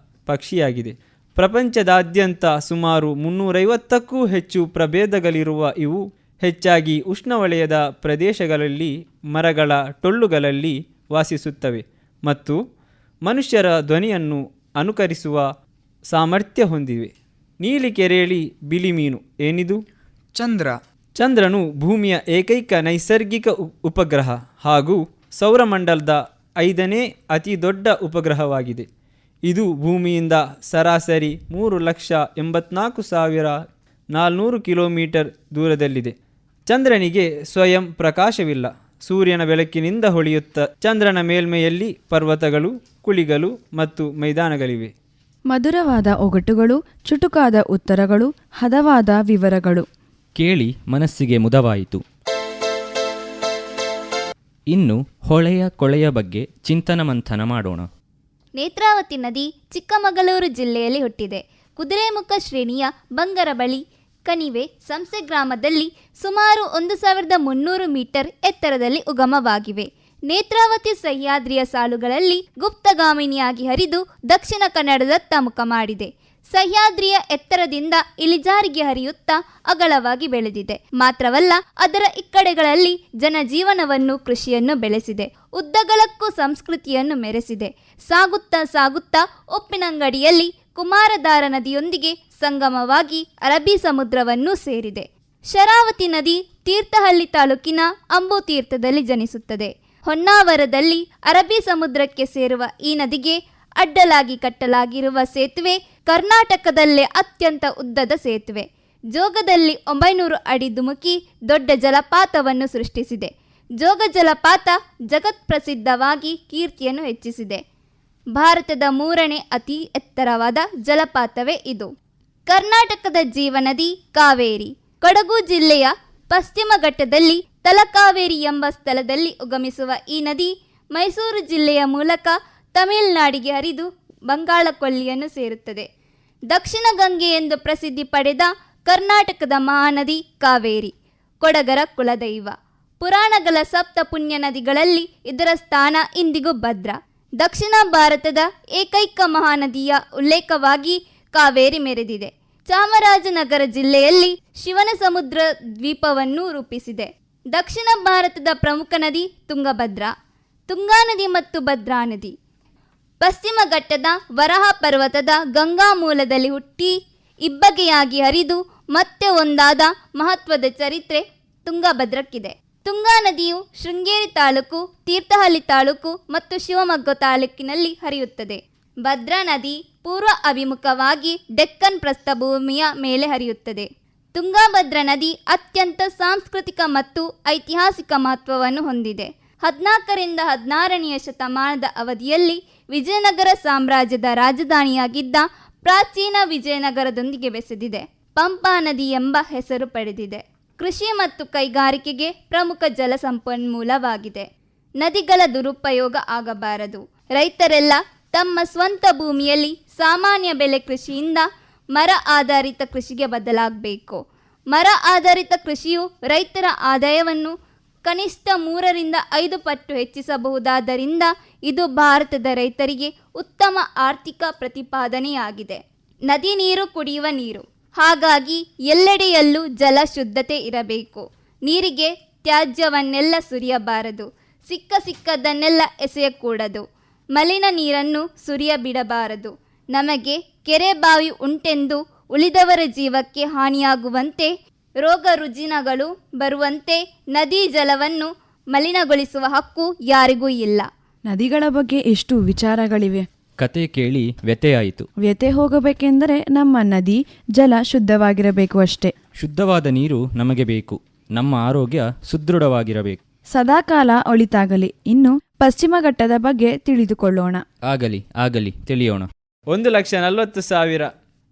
ಪಕ್ಷಿಯಾಗಿದೆ. ಪ್ರಪಂಚದಾದ್ಯಂತ ಸುಮಾರು 350ಕ್ಕೂ ಹೆಚ್ಚು ಪ್ರಭೇದಗಳಿರುವ ಇವು ಹೆಚ್ಚಾಗಿ ಉಷ್ಣವಲಯದ ಪ್ರದೇಶಗಳಲ್ಲಿ ಮರಗಳ ಟೊಳ್ಳುಗಳಲ್ಲಿ ವಾಸಿಸುತ್ತವೆ ಮತ್ತು ಮನುಷ್ಯರ ಧ್ವನಿಯನ್ನು ಅನುಕರಿಸುವ ಸಾಮರ್ಥ್ಯ ಹೊಂದಿವೆ. ನೀಲಿ ಕೆರೇಳಿ ಬಿಳಿ ಮೀನು. ಏನಿದು? ಚಂದ್ರ. ಚಂದ್ರನು ಭೂಮಿಯ ಏಕೈಕ ನೈಸರ್ಗಿಕ ಉಪಗ್ರಹ ಹಾಗೂ ಸೌರಮಂಡಲದ 5ನೇ ಅತಿ ದೊಡ್ಡ ಉಪಗ್ರಹವಾಗಿದೆ. ಇದು ಭೂಮಿಯಿಂದ ಸರಾಸರಿ 3,84,400 ಕಿಲೋಮೀಟರ್ ದೂರದಲ್ಲಿದೆ. ಚಂದ್ರನಿಗೆ ಸ್ವಯಂ ಪ್ರಕಾಶವಿಲ್ಲ. ಸೂರ್ಯನ ಬೆಳಕಿನಿಂದ ಹೊಳೆಯುತ್ತ ಚಂದ್ರನ ಮೇಲ್ಮೈಯಲ್ಲಿ ಪರ್ವತಗಳು, ಕುಳಿಗಳು ಮತ್ತು ಮೈದಾನಗಳಿವೆ. ಮಧುರವಾದ ಒಗಟುಗಳು, ಚುಟುಕಾದ ಉತ್ತರಗಳು, ಹದವಾದ ವಿವರಗಳು ಕೇಳಿ ಮನಸ್ಸಿಗೆ ಮುದವಾಯಿತು. ಇನ್ನು ಹೊಳೆಯ ಕೊಳೆಯ ಬಗ್ಗೆ ಚಿಂತನ ಮಂಥನ ಮಾಡೋಣ. ನೇತ್ರಾವತಿ ನದಿ ಚಿಕ್ಕಮಗಳೂರು ಜಿಲ್ಲೆಯಲ್ಲಿ ಹುಟ್ಟಿದೆ. ಕುದುರೆಮುಖ ಶ್ರೇಣಿಯ ಬಂಗರಬಳಿ ಕಣಿವೆ ಸಂಸೆ ಗ್ರಾಮದಲ್ಲಿ ಸುಮಾರು 1,300 ಮೀಟರ್ ಎತ್ತರದಲ್ಲಿ ಉಗಮವಾಗಿವೆ. ನೇತ್ರಾವತಿ ಸಹ್ಯಾದ್ರಿಯ ಸಾಲುಗಳಲ್ಲಿ ಗುಪ್ತಗಾಮಿನಿಯಾಗಿ ಹರಿದು ದಕ್ಷಿಣ ಕನ್ನಡದತ್ತ ಮುಖ ಮಾಡಿದೆ. ಸಹ್ಯಾದ್ರಿಯ ಎತ್ತರದಿಂದ ಇಳಿಜಾರಿಗೆ ಹರಿಯುತ್ತಾ ಅಗಲವಾಗಿ ಬೆಳೆದಿದೆ. ಮಾತ್ರವಲ್ಲ, ಅದರ ಇಕ್ಕಡೆಗಳಲ್ಲಿ ಜನಜೀವನವನ್ನು, ಕೃಷಿಯನ್ನು ಬೆಳೆಸಿದೆ. ಉದ್ದಗಲಕ್ಕೂ ಸಂಸ್ಕೃತಿಯನ್ನು ಮೆರೆಸಿದೆ. ಸಾಗುತ್ತಾ ಸಾಗುತ್ತಾ ಉಪ್ಪಿನಂಗಡಿಯಲ್ಲಿ ಕುಮಾರಧಾರ ನದಿಯೊಂದಿಗೆ ಸಂಗಮವಾಗಿ ಅರಬ್ಬಿ ಸಮುದ್ರವನ್ನು ಸೇರಿದೆ. ಶರಾವತಿ ನದಿ ತೀರ್ಥಹಳ್ಳಿ ತಾಲೂಕಿನ ಅಂಬುತೀರ್ಥದಲ್ಲಿ ಜನಿಸುತ್ತದೆ. ಹೊನ್ನಾವರದಲ್ಲಿ ಅರಬ್ಬಿ ಸಮುದ್ರಕ್ಕೆ ಸೇರುವ ಈ ನದಿಗೆ ಅಡ್ಡಲಾಗಿ ಕಟ್ಟಲಾಗಿರುವ ಸೇತುವೆ ಕರ್ನಾಟಕದಲ್ಲೇ ಅತ್ಯಂತ ಉದ್ದದ ಸೇತುವೆ. ಜೋಗದಲ್ಲಿ 900 ಅಡಿ ಧುಮುಕಿ ದೊಡ್ಡ ಜಲಪಾತವನ್ನು ಸೃಷ್ಟಿಸಿದೆ. ಜೋಗ ಜಲಪಾತ ಜಗತ್ಪ್ರಸಿದ್ಧವಾಗಿ ಕೀರ್ತಿಯನ್ನು ಹೆಚ್ಚಿಸಿದೆ. ಭಾರತದ 3ನೇ ಅತಿ ಎತ್ತರವಾದ ಜಲಪಾತವೇ ಇದು. ಕರ್ನಾಟಕದ ಜೀವನದಿ ಕಾವೇರಿ. ಕೊಡಗು ಜಿಲ್ಲೆಯ ಪಶ್ಚಿಮ ಘಟ್ಟದಲ್ಲಿ ತಲಕಾವೇರಿ ಎಂಬ ಸ್ಥಳದಲ್ಲಿ ಉಗಮಿಸುವ ಈ ನದಿ ಮೈಸೂರು ಜಿಲ್ಲೆಯ ಮೂಲಕ ತಮಿಳುನಾಡಿಗೆ ಹರಿದು ಬಂಗಾಳ ಕೊಲ್ಲಿಯನ್ನು ಸೇರುತ್ತದೆ. ದಕ್ಷಿಣ ಗಂಗೆ ಎಂದು ಪ್ರಸಿದ್ಧಿ ಪಡೆದ ಕರ್ನಾಟಕದ ಮಹಾನದಿ ಕಾವೇರಿ ಕೊಡಗರ ಕುಲದೈವ. ಪುರಾಣಗಳ ಸಪ್ತ ಪುಣ್ಯ ನದಿಗಳಲ್ಲಿ ಇದರ ಸ್ಥಾನ ಇಂದಿಗೂ ಭದ್ರ. ದಕ್ಷಿಣ ಭಾರತದ ಏಕೈಕ ಮಹಾನದಿಯ ಉಲ್ಲೇಖವಾಗಿ ಕಾವೇರಿ ಮೆರೆದಿದೆ. ಚಾಮರಾಜನಗರ ಜಿಲ್ಲೆಯಲ್ಲಿ ಶಿವನ ಸಮುದ್ರ ದ್ವೀಪವನ್ನು ರೂಪಿಸಿದೆ. ದಕ್ಷಿಣ ಭಾರತದ ಪ್ರಮುಖ ನದಿ ತುಂಗಭದ್ರಾ, ತುಂಗಾ ನದಿ ಮತ್ತು ಭದ್ರಾ ನದಿ. ಪಶ್ಚಿಮ ಘಟ್ಟದ ವರಹ ಪರ್ವತದ ಗಂಗಾ ಮೂಲದಲ್ಲಿ ಹುಟ್ಟಿ ಇಬ್ಬಗೆಯಾಗಿ ಹರಿದು ಮತ್ತೆ ಒಂದಾದ ಮಹತ್ವದ ಚರಿತ್ರೆ ತುಂಗಭದ್ರಕ್ಕಿದೆ. ತುಂಗಾ ನದಿಯು ಶೃಂಗೇರಿ ತಾಲೂಕು, ತೀರ್ಥಹಳ್ಳಿ ತಾಲೂಕು ಮತ್ತು ಶಿವಮೊಗ್ಗ ತಾಲೂಕಿನಲ್ಲಿ ಹರಿಯುತ್ತದೆ. ಭದ್ರಾ ನದಿ ಪೂರ್ವ ಅಭಿಮುಖವಾಗಿ ಡೆಕ್ಕನ್ ಪ್ರಸ್ಥಭೂಮಿಯ ಮೇಲೆ ಹರಿಯುತ್ತದೆ. ತುಂಗಭದ್ರಾ ನದಿ ಅತ್ಯಂತ ಸಾಂಸ್ಕೃತಿಕ ಮತ್ತು ಐತಿಹಾಸಿಕ ಮಹತ್ವವನ್ನು ಹೊಂದಿದೆ. 14ರಿಂದ 16ನೇ ಶತಮಾನದ ಅವಧಿಯಲ್ಲಿ ವಿಜಯನಗರ ಸಾಮ್ರಾಜ್ಯದ ರಾಜಧಾನಿಯಾಗಿದ್ದ ಪ್ರಾಚೀನ ವಿಜಯನಗರದೊಂದಿಗೆ ಬೆಸೆದಿದೆ. ಪಂಪಾ ನದಿ ಎಂಬ ಹೆಸರು ಪಡೆದಿದೆ. ಕೃಷಿ ಮತ್ತು ಕೈಗಾರಿಕೆಗೆ ಪ್ರಮುಖ ಜಲ ಸಂಪನ್ಮೂಲವಾಗಿದೆ. ನದಿಗಳ ದುರುಪಯೋಗ ಆಗಬಾರದು. ರೈತರೆಲ್ಲ ತಮ್ಮ ಸ್ವಂತ ಭೂಮಿಯಲ್ಲಿ ಸಾಮಾನ್ಯ ಬೆಳೆ ಕೃಷಿಯಿಂದ ಮರ ಆಧಾರಿತ ಕೃಷಿಗೆ ಬದಲಾಗಬೇಕು. ಮರ ಆಧಾರಿತ ಕೃಷಿಯು ರೈತರ ಆದಾಯವನ್ನು ಕನಿಷ್ಠ 3ರಿಂದ 5 ಪಟ್ಟು ಹೆಚ್ಚಿಸಬಹುದಾದ್ದರಿಂದ ಇದು ಭಾರತದ ರೈತರಿಗೆ ಉತ್ತಮ ಆರ್ಥಿಕ ಪ್ರತಿಪಾದನೆಯಾಗಿದೆ. ನದಿ ನೀರು ಕುಡಿಯುವ ನೀರು. ಹಾಗಾಗಿ ಎಲ್ಲೆಡೆಯಲ್ಲೂ ಜಲ ಶುದ್ಧತೆ ಇರಬೇಕು. ನೀರಿಗೆ ತ್ಯಾಜ್ಯವನ್ನೆಲ್ಲ ಸುರಿಯಬಾರದು. ಸಿಕ್ಕದನ್ನೆಲ್ಲ ಎಸೆಯಕೂಡದು. ಮಲಿನ ನೀರನ್ನು ಸುರಿಯ ಬಿಡಬಾರದು. ನಮಗೆ ಕೆರೆ ಬಾವಿ ಉಂಟೆಂದು ಉಳಿದವರ ಜೀವಕ್ಕೆ ಹಾನಿಯಾಗುವಂತೆ, ರೋಗ ರುಜಿನಗಳು ಬರುವಂತೆ ನದಿ ಜಲವನ್ನು ಮಲಿನಗೊಳಿಸುವ ಹಕ್ಕು ಯಾರಿಗೂ ಇಲ್ಲ. ನದಿಗಳ ಬಗ್ಗೆ ಎಷ್ಟು ವಿಚಾರಗಳಿವೆ. ಕತೆ ಕೇಳಿ ವ್ಯಥೆಯಾಯಿತು. ವ್ಯಥೆ ಹೋಗಬೇಕೆಂದರೆ ನಮ್ಮ ನದಿ ಜಲ ಶುದ್ಧವಾಗಿರಬೇಕು ಅಷ್ಟೇ. ಶುದ್ಧವಾದ ನೀರು ನಮಗೆ ಬೇಕು. ನಮ್ಮ ಆರೋಗ್ಯ ಸುದೃಢವಾಗಿರಬೇಕು. ಸದಾಕಾಲ ಒಳಿತಾಗಲಿ. ಇನ್ನು ಪಶ್ಚಿಮ ಘಟ್ಟದ ಬಗ್ಗೆ ತಿಳಿದುಕೊಳ್ಳೋಣ. ಆಗಲಿ ತಿಳಿಯೋಣ. 1,40,000.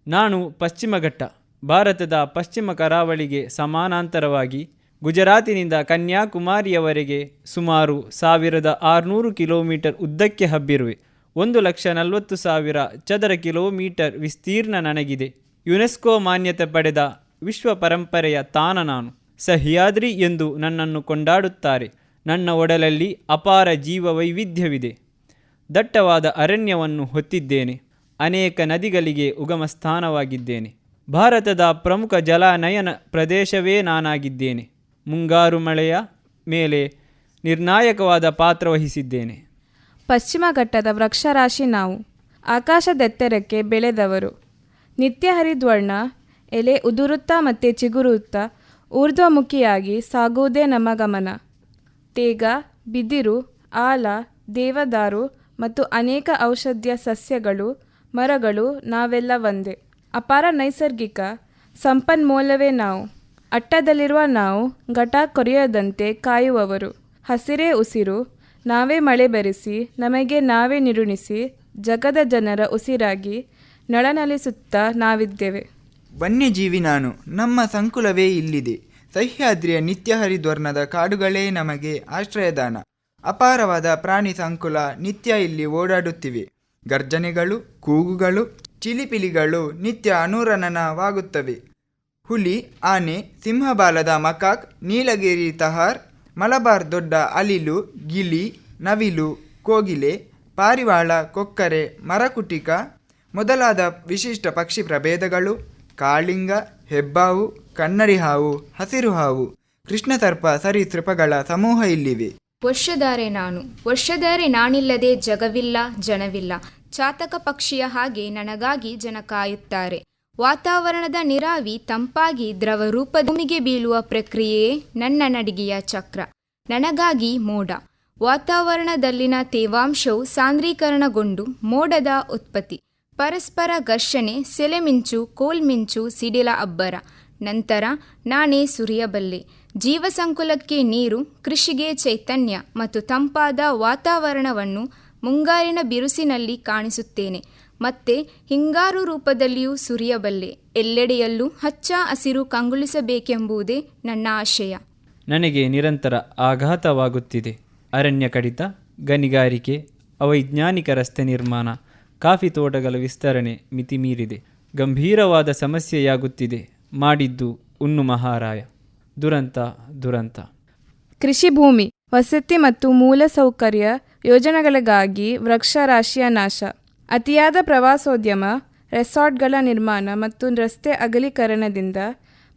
ನಾನು ಪಶ್ಚಿಮ ಘಟ್ಟ ಭಾರತದ ಪಶ್ಚಿಮ ಕರಾವಳಿಗೆ ಸಮಾನಾಂತರವಾಗಿ ಗುಜರಾತಿನಿಂದ ಕನ್ಯಾಕುಮಾರಿಯವರೆಗೆ ಸುಮಾರು 1,600 ಕಿಲೋಮೀಟರ್ ಉದ್ದಕ್ಕೆ ಹಬ್ಬಿರುವೆ. 1,40,000 ಚದರ ಕಿಲೋಮೀಟರ್ ವಿಸ್ತೀರ್ಣ ನನಗಿದೆ. ಯುನೆಸ್ಕೋ ಮಾನ್ಯತೆ ಪಡೆದ ವಿಶ್ವ ಪರಂಪರೆಯ ತಾಣ ನಾನು. ಸಹ್ಯಾದ್ರಿ ಎಂದು ನನ್ನನ್ನು ಕೊಂಡಾಡುತ್ತಾರೆ. ನನ್ನ ಒಡಲಲ್ಲಿ ಅಪಾರ ಜೀವ ವೈವಿಧ್ಯವಿದೆ. ದಟ್ಟವಾದ ಅರಣ್ಯವನ್ನು ಹೊತ್ತಿದ್ದೇನೆ. ಅನೇಕ ನದಿಗಳಿಗೆ ಉಗಮ ಸ್ಥಾನವಾಗಿದ್ದೇನೆ. ಭಾರತದ ಪ್ರಮುಖ ಜಲಾನಯನ ಪ್ರದೇಶವೇ ನಾನಾಗಿದ್ದೇನೆ. ಮುಂಗಾರು ಮಳೆಯ ಮೇಲೆ ನಿರ್ಣಾಯಕವಾದ ಪಾತ್ರ ವಹಿಸಿದ್ದೇನೆ. ಪಶ್ಚಿಮ ಘಟ್ಟದ ವೃಕ್ಷರಾಶಿ ನಾವು. ಆಕಾಶದೆತ್ತರಕ್ಕೆ ಬೆಳೆದವರು. ನಿತ್ಯ ಹರಿದ್ವರ್ಣ ಎಲೆ ಉದುರುತ್ತಾ ಮತ್ತು ಚಿಗುರುತ್ತಾ ಊರ್ಧ್ವಮುಖಿಯಾಗಿ ಸಾಗುವುದೇ ನಮ್ಮ ಗಮನ. ತೇಗ, ಬಿದಿರು, ಆಲ, ದೇವದಾರು ಮತ್ತು ಅನೇಕ ಔಷಧೀಯ ಸಸ್ಯಗಳು, ಮರಗಳು ನಾವೆಲ್ಲ ಒಂದೇ. ಅಪಾರ ನೈಸರ್ಗಿಕ ಸಂಪನ್ಮೂಲವೇ ನಾವು. ಅಟ್ಟದಲ್ಲಿರುವ ನಾವು ಘಟ ಕೊರೆಯದಂತೆ ಕಾಯುವವರು. ಹಸಿರೇ ಉಸಿರು, ನಾವೇ ಮಳೆ ಬೆರೆಸಿ ನಮಗೆ ನಾವೇ ನಿರುಣಿಸಿ ಜಗದ ಜನರ ಉಸಿರಾಗಿ ನಳನಳಿಸುತ್ತಾ ನಾವಿದ್ದೇವೆ. ವನ್ಯಜೀವಿ ನಾನು. ನಮ್ಮ ಸಂಕುಲವೇ ಇಲ್ಲಿದೆ. ಸಹ್ಯಾದ್ರಿಯ ನಿತ್ಯ ಹರಿದ್ವರ್ಣದ ಕಾಡುಗಳೇ ನಮಗೆ ಆಶ್ರಯದಾನ. ಅಪಾರವಾದ ಪ್ರಾಣಿ ಸಂಕುಲ ನಿತ್ಯ ಇಲ್ಲಿ ಓಡಾಡುತ್ತಿವೆ. ಗರ್ಜನೆಗಳು, ಕೂಗುಗಳು, ಚಿಲಿಪಿಲಿಗಳು ನಿತ್ಯ ಅನುರಣನವಾಗುತ್ತವೆ. ಹುಲಿ, ಆನೆ, ಸಿಂಹಬಾಲದ ಮಕಾಕ್, ನೀಲಗಿರಿ ತಹಾರ್, ಮಲಬಾರ್ ದೊಡ್ಡ ಅಲಿಲು, ಗಿಳಿ, ನವಿಲು, ಕೋಗಿಲೆ, ಪಾರಿವಾಳ, ಕೊಕ್ಕರೆ, ಮರಕುಟಿಕ ಮೊದಲಾದ ವಿಶಿಷ್ಟ ಪಕ್ಷಿ ಪ್ರಭೇದಗಳು, ಕಾಳಿಂಗ, ಹೆಬ್ಬಾವು, ಕನ್ನರಿ ಹಾವು, ಹಸಿರು ಹಾವು, ಕೃಷ್ಣಸರ್ಪ ಸರೀಸೃಪಗಳ ಸಮೂಹ ಇಲ್ಲಿವೆ. ವರ್ಷಧಾರೆ ನಾನು. ವರ್ಷಧಾರೆ ನಾನಿಲ್ಲದೆ ಜಗವಿಲ್ಲ, ಜನವಿಲ್ಲ. ಚಾತಕ ಪಕ್ಷಿಯ ಹಾಗೆ ನನಗಾಗಿ ಜನ ಕಾಯುತ್ತಾರೆ. ವಾತಾವರಣದ ನೀರಾವಿ ತಂಪಾಗಿ ದ್ರವ ರೂಪ ಭೂಮಿಗೆ ಬೀಳುವ ಪ್ರಕ್ರಿಯೆಯೇ ನನ್ನ ನಡಿಗೆಯ ಚಕ್ರ. ನನಗಾಗಿ ಮೋಡ. ವಾತಾವರಣದಲ್ಲಿನ ತೇವಾಂಶವು ಸಾಂದ್ರೀಕರಣಗೊಂಡು ಮೋಡದ ಉತ್ಪತ್ತಿ. ಪರಸ್ಪರ ಘರ್ಷಣೆ, ಸೆಲೆಮಿಂಚು, ಕೋಲ್ಮಿಂಚು, ಸಿಡಿಲ ಅಬ್ಬರ. ನಂತರ ನಾನೇ ಸುರಿಯಬಲ್ಲೆ. ಜೀವಸಂಕುಲಕ್ಕೆ ನೀರು, ಕೃಷಿಗೆ ಚೈತನ್ಯ ಮತ್ತು ತಂಪಾದ ವಾತಾವರಣವನ್ನು ಮುಂಗಾರಿನ ಬಿರುಸಿನಲ್ಲಿ ಕಾಣಿಸುತ್ತೇನೆ. ಮತ್ತೆ ಹಿಂಗಾರು ರೂಪದಲ್ಲಿಯೂ ಸುರಿಯಬಲ್ಲೆ. ಎಲ್ಲೆಡೆಯಲ್ಲೂ ಹಚ್ಚ ಹಸಿರು ಕಂಗೊಳಿಸಬೇಕೆಂಬುದೇ ನನ್ನ ಆಶಯ. ನನಗೆ ನಿರಂತರ ಆಘಾತವಾಗುತ್ತಿದೆ. ಅರಣ್ಯ ಕಡಿತ, ಗಣಿಗಾರಿಕೆ, ಅವೈಜ್ಞಾನಿಕ ರಸ್ತೆ ನಿರ್ಮಾಣ, ಕಾಫಿ ತೋಟಗಳ ವಿಸ್ತರಣೆ ಮಿತಿಮೀರಿದೆ. ಗಂಭೀರವಾದ ಸಮಸ್ಯೆಯಾಗುತ್ತಿದೆ. ಮಾಡಿದ್ದು ಉಣ್ಣು ಮಹಾರಾಯ. ದುರಂತ ದುರಂತ. ಕೃಷಿ ಭೂಮಿ, ವಸತಿ ಮತ್ತು ಮೂಲಸೌಕರ್ಯ ಯೋಜನೆಗಳಿಗಾಗಿ ವೃಕ್ಷರಾಶಿಯ ನಾಶ, ಅತಿಯಾದ ಪ್ರವಾಸೋದ್ಯಮ, ರೆಸಾರ್ಟ್ಗಳ ನಿರ್ಮಾಣ ಮತ್ತು ರಸ್ತೆ ಅಗಲೀಕರಣದಿಂದ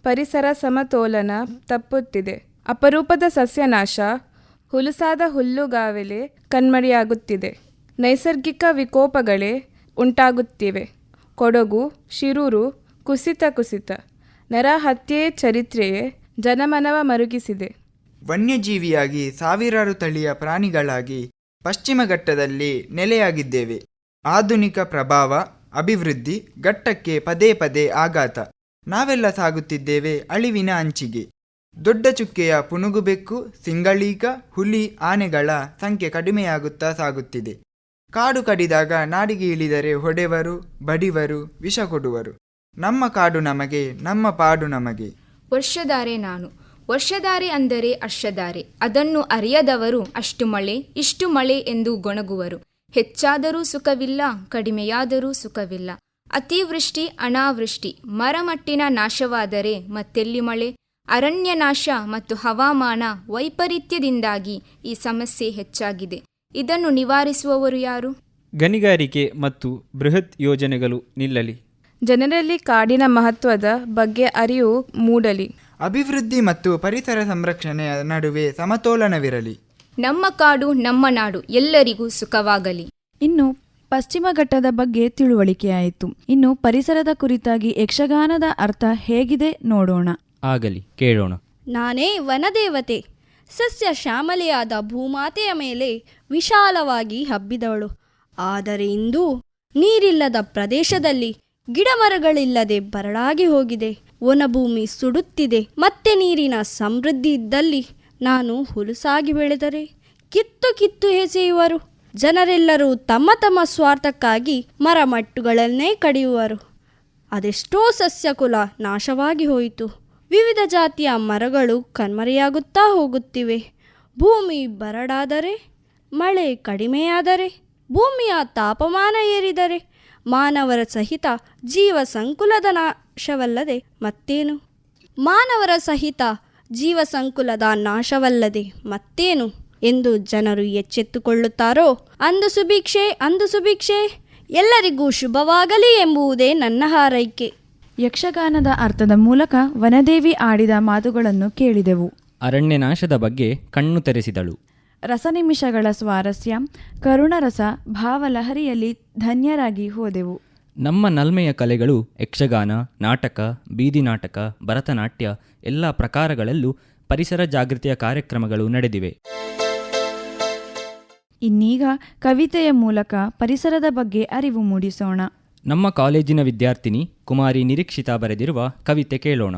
ಪರಿಸರ ಸಮತೋಲನ ತಪ್ಪುತ್ತಿದೆ. ಅಪರೂಪದ ಸಸ್ಯನಾಶ, ಹುಲುಸಾದ ಹುಲ್ಲುಗಾವಲೆ ಕಣ್ಮರೆಯಾಗುತ್ತಿದೆ. ನೈಸರ್ಗಿಕ ವಿಕೋಪಗಳೇ ಉಂಟಾಗುತ್ತಿವೆ. ಕೊಡಗು, ಶಿರೂರು ಕುಸಿತ, ನರಹತ್ಯೆ ಚರಿತ್ರೆಯೇ ಜನಮನವ ಮರುಗಿಸಿದೆ. ವನ್ಯಜೀವಿಯಾಗಿ ಸಾವಿರಾರು ತಳಿಯ ಪ್ರಾಣಿಗಳಾಗಿ ಪಶ್ಚಿಮ ಘಟ್ಟದಲ್ಲಿ ನೆಲೆಯಾಗಿದ್ದೇವೆ. ಆಧುನಿಕ ಪ್ರಭಾವ, ಅಭಿವೃದ್ಧಿ ಘಟ್ಟಕ್ಕೆ ಪದೇ ಪದೇ ಆಘಾತ. ನಾವೆಲ್ಲ ಸಾಗುತ್ತಿದ್ದೇವೆ ಅಳಿವಿನ ಅಂಚಿಗೆ. ದೊಡ್ಡ ಚುಕ್ಕೆಯ ಪುನುಗುಬೆಕ್ಕು, ಸಿಂಗಳೀಕ, ಹುಲಿ, ಆನೆಗಳ ಸಂಖ್ಯೆ ಕಡಿಮೆಯಾಗುತ್ತಾ ಸಾಗುತ್ತಿದೆ. ಕಾಡು ಕಡಿದಾಗ ನಾಡಿಗೆ ಇಳಿದರೆ ಹೊಡೆವರು, ಬಡಿವರು, ವಿಷ ಕೊಡುವರು. ನಮ್ಮ ಕಾಡು ನಮಗೆ, ನಮ್ಮ ಪಾಡು ನಮಗೆ. ವರ್ಷಧಾರೆ ನಾನು. ವರ್ಷಧಾರೆ ಅಂದರೆ ಹರ್ಷಧಾರೆ. ಅದನ್ನು ಅರಿಯದವರು ಅಷ್ಟು ಮಳೆ, ಇಷ್ಟು ಮಳೆ ಎಂದು ಗೊಣಗುವರು. ಹೆಚ್ಚಾದರೂ ಸುಖವಿಲ್ಲ, ಕಡಿಮೆಯಾದರೂ ಸುಖವಿಲ್ಲ. ಅತಿವೃಷ್ಟಿ, ಅನಾವೃಷ್ಟಿ, ಮರಮಟ್ಟಿನ ನಾಶವಾದರೆ ಮತ್ತೆಲ್ಲಿ ಮಳೆ? ಅರಣ್ಯ ನಾಶ ಮತ್ತು ಹವಾಮಾನ ವೈಪರೀತ್ಯದಿಂದಾಗಿ ಈ ಸಮಸ್ಯೆ ಹೆಚ್ಚಾಗಿದೆ. ಇದನ್ನು ನಿವಾರಿಸುವವರು ಯಾರು? ಗಣಿಗಾರಿಕೆ ಮತ್ತು ಬೃಹತ್ ಯೋಜನೆಗಳು ನಿಲ್ಲಲಿ. ಜನರಲ್ಲಿ ಕಾಡಿನ ಮಹತ್ವದ ಬಗ್ಗೆ ಅರಿವು ಮೂಡಲಿ. ಅಭಿವೃದ್ಧಿ ಮತ್ತು ಪರಿಸರ ಸಂರಕ್ಷಣೆಯ ನಡುವೆ ಸಮತೋಲನವಿರಲಿ. ನಮ್ಮ ಕಾಡು, ನಮ್ಮ ನಾಡು, ಎಲ್ಲರಿಗೂ ಸುಖವಾಗಲಿ. ಇನ್ನು ಪಶ್ಚಿಮ ಘಟ್ಟದ ಬಗ್ಗೆ ತಿಳುವಳಿಕೆಯಾಯಿತು. ಇನ್ನು ಪರಿಸರದ ಕುರಿತಾಗಿ ಯಕ್ಷಗಾನದ ಅರ್ಥ ಹೇಗಿದೆ ನೋಡೋಣ. ಆಗಲಿ, ಕೇಳೋಣ. ನಾನೇ ವನದೇವತೆ. ಸಸ್ಯ ಶ್ಯಾಮಲೆಯಾದ ಭೂಮಾತೆಯ ಮೇಲೆ ವಿಶಾಲವಾಗಿ ಹಬ್ಬಿದವಳು. ಆದರೆ ಇಂದು ನೀರಿಲ್ಲದ ಪ್ರದೇಶದಲ್ಲಿ ಗಿಡಮರಗಳಿಲ್ಲದೆ ಬರಡಾಗಿ ಹೋಗಿದೆ. ವನಭೂಮಿ ಸುಡುತ್ತಿದೆ. ಮತ್ತೆ ನೀರಿನ ಸಮೃದ್ಧಿ ಇದ್ದಲ್ಲಿ ನಾನು ಹುಲುಸಾಗಿ ಬೆಳೆದರೆ ಕಿತ್ತು ಎಸೆಯುವರು. ಜನರೆಲ್ಲರೂ ತಮ್ಮ ತಮ್ಮ ಸ್ವಾರ್ಥಕ್ಕಾಗಿ ಮರಮಟ್ಟುಗಳನ್ನೇ ಕಡಿಯುವರು. ಅದೆಷ್ಟೋ ಸಸ್ಯಕುಲ ನಾಶವಾಗಿ ಹೋಯಿತು. ವಿವಿಧ ಜಾತಿಯ ಮರಗಳು ಕಣ್ಮರೆಯಾಗುತ್ತಾ ಹೋಗುತ್ತಿವೆ. ಭೂಮಿ ಬರಡಾದರೆ, ಮಳೆ ಕಡಿಮೆಯಾದರೆ, ಭೂಮಿಯ ತಾಪಮಾನ ಏರಿದರೆ ಮಾನವರ ಸಹಿತ ಜೀವ ಸಂಕುಲದ ನಾಶವಲ್ಲದೆ ಮತ್ತೇನು? ಮಾನವರ ಸಹಿತ ಜೀವ ಸಂಕುಲದ ನಾಶವಲ್ಲದೆ ಮತ್ತೇನು ಎಂದು ಜನರು ಎಚ್ಚೆತ್ತುಕೊಳ್ಳುತ್ತಾರೋ ಅಂದು ಸುಭಿಕ್ಷೆ ಎಲ್ಲರಿಗೂ ಶುಭವಾಗಲಿ ಎಂಬುದೇ ನನ್ನ ಹಾರೈಕೆ. ಯಕ್ಷಗಾನದ ಅರ್ಥದ ಮೂಲಕ ವನದೇವಿ ಆಡಿದ ಮಾತುಗಳನ್ನು ಕೇಳಿದೆವು. ಅರಣ್ಯನಾಶದ ಬಗ್ಗೆ ಕಣ್ಣು ತೆರೆಸಿದಳು. ರಸನಿಮಿಷಗಳ ಸ್ವಾರಸ್ಯ, ಕರುಣರಸ, ಭಾವಲಹರಿಯಲ್ಲಿ ಧನ್ಯರಾಗಿ ಹೋದೆವು. ನಮ್ಮ ನಲ್ಮೆಯ ಕಲೆಗಳು ಯಕ್ಷಗಾನ, ನಾಟಕ, ಬೀದಿ ನಾಟಕ, ಭರತನಾಟ್ಯ ಎಲ್ಲ ಪ್ರಕಾರಗಳಲ್ಲೂ ಪರಿಸರ ಜಾಗೃತಿಯ ಕಾರ್ಯಕ್ರಮಗಳು ನಡೆದಿವೆ. ಇನ್ನೀಗ ಕವಿತೆಯ ಮೂಲಕ ಪರಿಸರದ ಬಗ್ಗೆ ಅರಿವು ಮೂಡಿಸೋಣ. ನಮ್ಮ ಕಾಲೇಜಿನ ವಿದ್ಯಾರ್ಥಿನಿ ಕುಮಾರಿ ನಿರೀಕ್ಷಿತಾ ಬರೆದಿರುವ ಕವಿತೆ ಕೇಳೋಣ.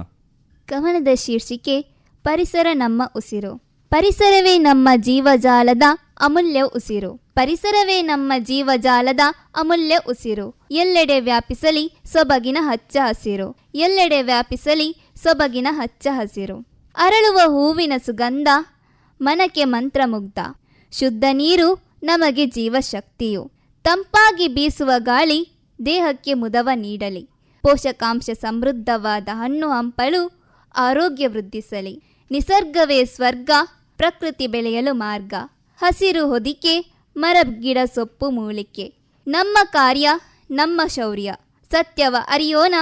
ಕವನದ ಶೀರ್ಷಿಕೆ ಪರಿಸರ ನಮ್ಮ ಉಸಿರು. ಪರಿಸರವೇ ನಮ್ಮ ಜೀವಜಾಲದ ಅಮೂಲ್ಯ ಉಸಿರು. ಪರಿಸರವೇ ನಮ್ಮ ಜೀವಜಾಲದ ಅಮೂಲ್ಯ ಉಸಿರು. ಎಲ್ಲೆಡೆ ವ್ಯಾಪಿಸಲಿ ಸೊಬಗಿನ ಹಚ್ಚ ಹಸಿರು. ಎಲ್ಲೆಡೆ ವ್ಯಾಪಿಸಲಿ ಸೊಬಗಿನ ಹಚ್ಚ ಹಸಿರು. ಅರಳುವ ಹೂವಿನ ಸುಗಂಧ ಮನಕ್ಕೆ ಮಂತ್ರಮುಗ್ಧ. ಶುದ್ಧ ನೀರು ನಮಗೆ ಜೀವಶಕ್ತಿಯು. ತಂಪಾಗಿ ಬೀಸುವ ಗಾಳಿ ದೇಹಕ್ಕೆ ಮುದವ ನೀಡಲಿ. ಪೋಷಕಾಂಶ ಸಮೃದ್ಧವಾದ ಹಣ್ಣು ಹಂಪಲು ಆರೋಗ್ಯ ವೃದ್ಧಿಸಲಿ. ನಿಸರ್ಗವೇ ಸ್ವರ್ಗ, ಪ್ರಕೃತಿ ಬೆಳೆಯಲು ಮಾರ್ಗ. ಹಸಿರು ಹೊದಿಕೆ, ಮರ ಗಿಡ ಸೊಪ್ಪು ಮೂಲಿಕೆ. ನಮ್ಮ ಕಾರ್ಯ ನಮ್ಮ ಶೌರ್ಯ. ಸತ್ಯವ ಅರಿಯೋಣ,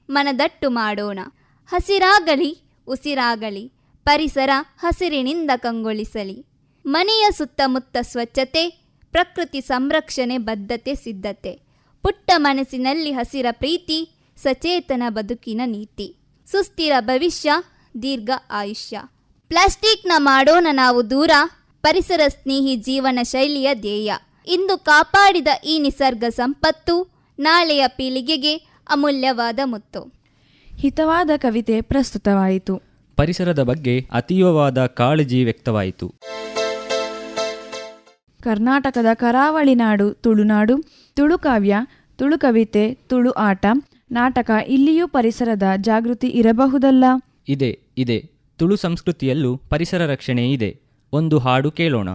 ಮನದಟ್ಟು ಮಾಡೋಣ. ಹಸಿರಾಗಲಿ ಉಸಿರಾಗಲಿ, ಪರಿಸರ ಹಸಿರಿನಿಂದ ಕಂಗೊಳಿಸಲಿ. ಮನೆಯ ಸುತ್ತಮುತ್ತ ಸ್ವಚ್ಛತೆ, ಪ್ರಕೃತಿ ಸಂರಕ್ಷಣೆ ಬದ್ಧತೆ ಸಿದ್ಧತೆ. ಪುಟ್ಟ ಮನಸ್ಸಿನಲ್ಲಿ ಹಸಿರ ಪ್ರೀತಿ, ಸಚೇತನ ಬದುಕಿನ ನೀತಿ. ಸುಸ್ಥಿರ ಭವಿಷ್ಯ, ದೀರ್ಘ ಆಯುಷ್ಯ. ಪ್ಲಾಸ್ಟಿಕ್ನ ಮಾಡೋಣ ನಾವು ದೂರ, ಪರಿಸರ ಸ್ನೇಹಿ ಜೀವನ ಶೈಲಿಯ ಧ್ಯೇಯ. ಇಂದು ಕಾಪಾಡಿದ ಈ ನಿಸರ್ಗ ಸಂಪತ್ತು ನಾಳೆಯ ಪೀಳಿಗೆಗೆ ಅಮೂಲ್ಯವಾದ ಮುತ್ತು. ಹಿತವಾದ ಕವಿತೆ ಪ್ರಸ್ತುತವಾಯಿತು. ಪರಿಸರದ ಬಗ್ಗೆ ಅತೀವವಾದ ಕಾಳಜಿ ವ್ಯಕ್ತವಾಯಿತು. ಕರ್ನಾಟಕದ ಕರಾವಳಿ ನಾಡು ತುಳುನಾಡು. ತುಳು ಕಾವ್ಯ, ತುಳು ಕವಿತೆ, ತುಳು ಆಟ, ನಾಟಕ, ಇಲ್ಲಿಯೂ ಪರಿಸರದ ಜಾಗೃತಿ ಇರಬಹುದಲ್ಲ? ಇದೆ. ತುಳು ಸಂಸ್ಕೃತಿಯಲ್ಲೂ ಪರಿಸರ ರಕ್ಷಣೆ ಇದೆ. ಒಂದು ಹಾಡು ಕೇಳೋಣ.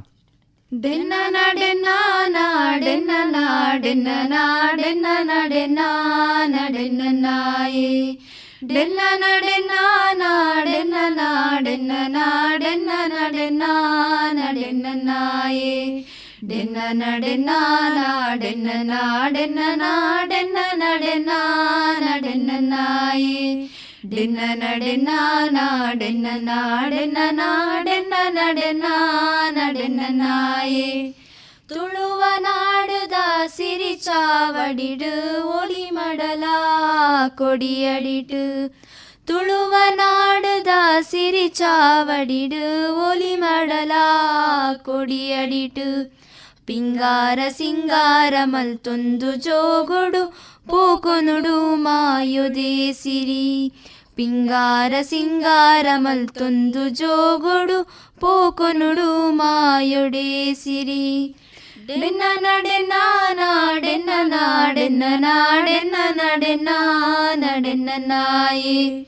ತುಳುವ ನಾಡುದ ಸಿರಿ ಚಾವಡಿಡು ಒಳಿ ಮಡಲ ಕೊಡಿಯಡಿಟು. ತುಳುವ ನಾಡುದ ಸಿರಿ ಚಾವಡಿಡು ಒಲಿ ಮಡಲ ಕೊಡಿಯಡಿಟು. ಪಿಂಗಾರ ಸಿಂಗಾರ ಮಲ್ತೊಂದು ಜೋಗೊಡು ಪೋಕೊನುಡು ಮಾಯುದೇ ಸಿರಿ. ಪಿಂಗಾರ ಸಿಂಗಾರ ಮಲ್ತೊಂದು ಜೋಗೊಡು ಪೋಕೊನುಡು ಮಾಯೊಡೆ ಸಿರಿ. ಡೆನ್ನ ನಡೆನ್ನ ನಾಡೆನ್ನ ನಾಡೆನ್ನ ನಾಡೆನ್ನ ನಡೆನ್ನ ನಡೆನ್ನ ನಾಯೇ.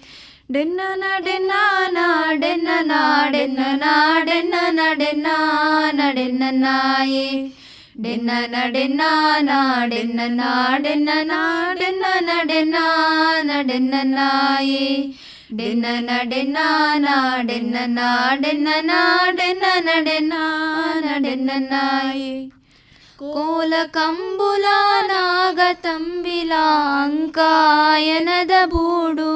ಡೆನ್ನ ನಡೆನ್ನ ನಾಡೆನ್ನ ನಾಡೆನ್ನ ನಾಡೆನ್ನ ನಡೆನ್ನ ನಡೆನ್ನ ನಾಯೇ. ಡೆನ್ನ ನಡೆನ್ನ ನಾಡೆನ್ನ ನಾಡೆನ್ನ ನಾಡೆನ್ನ ನಡೆನ್ನ ನಡೆನ್ನ ನಾಯೇ. ಡೆನ್ನ ನಡೆನ್ನ ನಾಡೆನ್ನ ನಾಡೆನ್ನ ನಾಡೆನ್ನ ನಡೆನ್ನ ನಡೆನ್ನ ನಾಯೇ. ಕೋಲ ಕಂಬುಲ ನಾಗ ತಂಬಿಲ ಅಂಕಾಯನದ ಬೂಡು.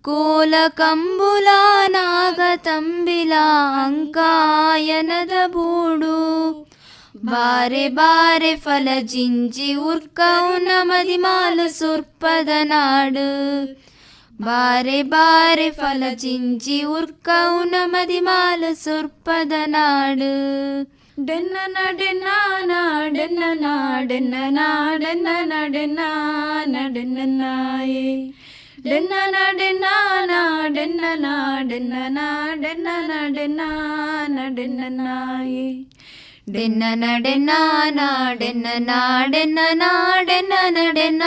ಕೋಲ ಕಂಬುಲ ನಾಗ ತಂಬಿಲ ಅಂಕಾಯನದ ಬೂಡು. ಬಾರೆ ಬಾರೆ ಫಲ ಜಿಂಜಿ ಉರ್ಕೌನ ಮದಿಮಾಲು ಸುರ್ಪದ ನಾಡು. ಬಾರೆ ಬಾರೆ ಫಲ ಜಿಂಜಿ ಉರ್ಕೌನ ಮದಿಮಾಲು ಸುರ್ಪದ ನಾಡು. ಡೆನ್ನ ನಡೆನ್ನ ನಾಡೆನ್ನ ನಾಡೆನ್ನ ನಾಡೆನ್ನ ನಡೆನ್ನ ನಡೆನ್ನ ನಾಯೇ. ಡೆನ್ನ ನಡೆನ್ನ ನಾಡೆನ್ನ ನಾಡೆನ್ನ ನಾಡೆನ್ನ ನಡೆನ್ನ ನಡೆನ್ನ ನಾಯೇ. ಡೆನ್ನ ನಡೆನ್ನ ನಾಡೆನ್ನ ನಾಡೆನ್ನ ನಾಡೆನ್ನ ನಡೆನ್ನ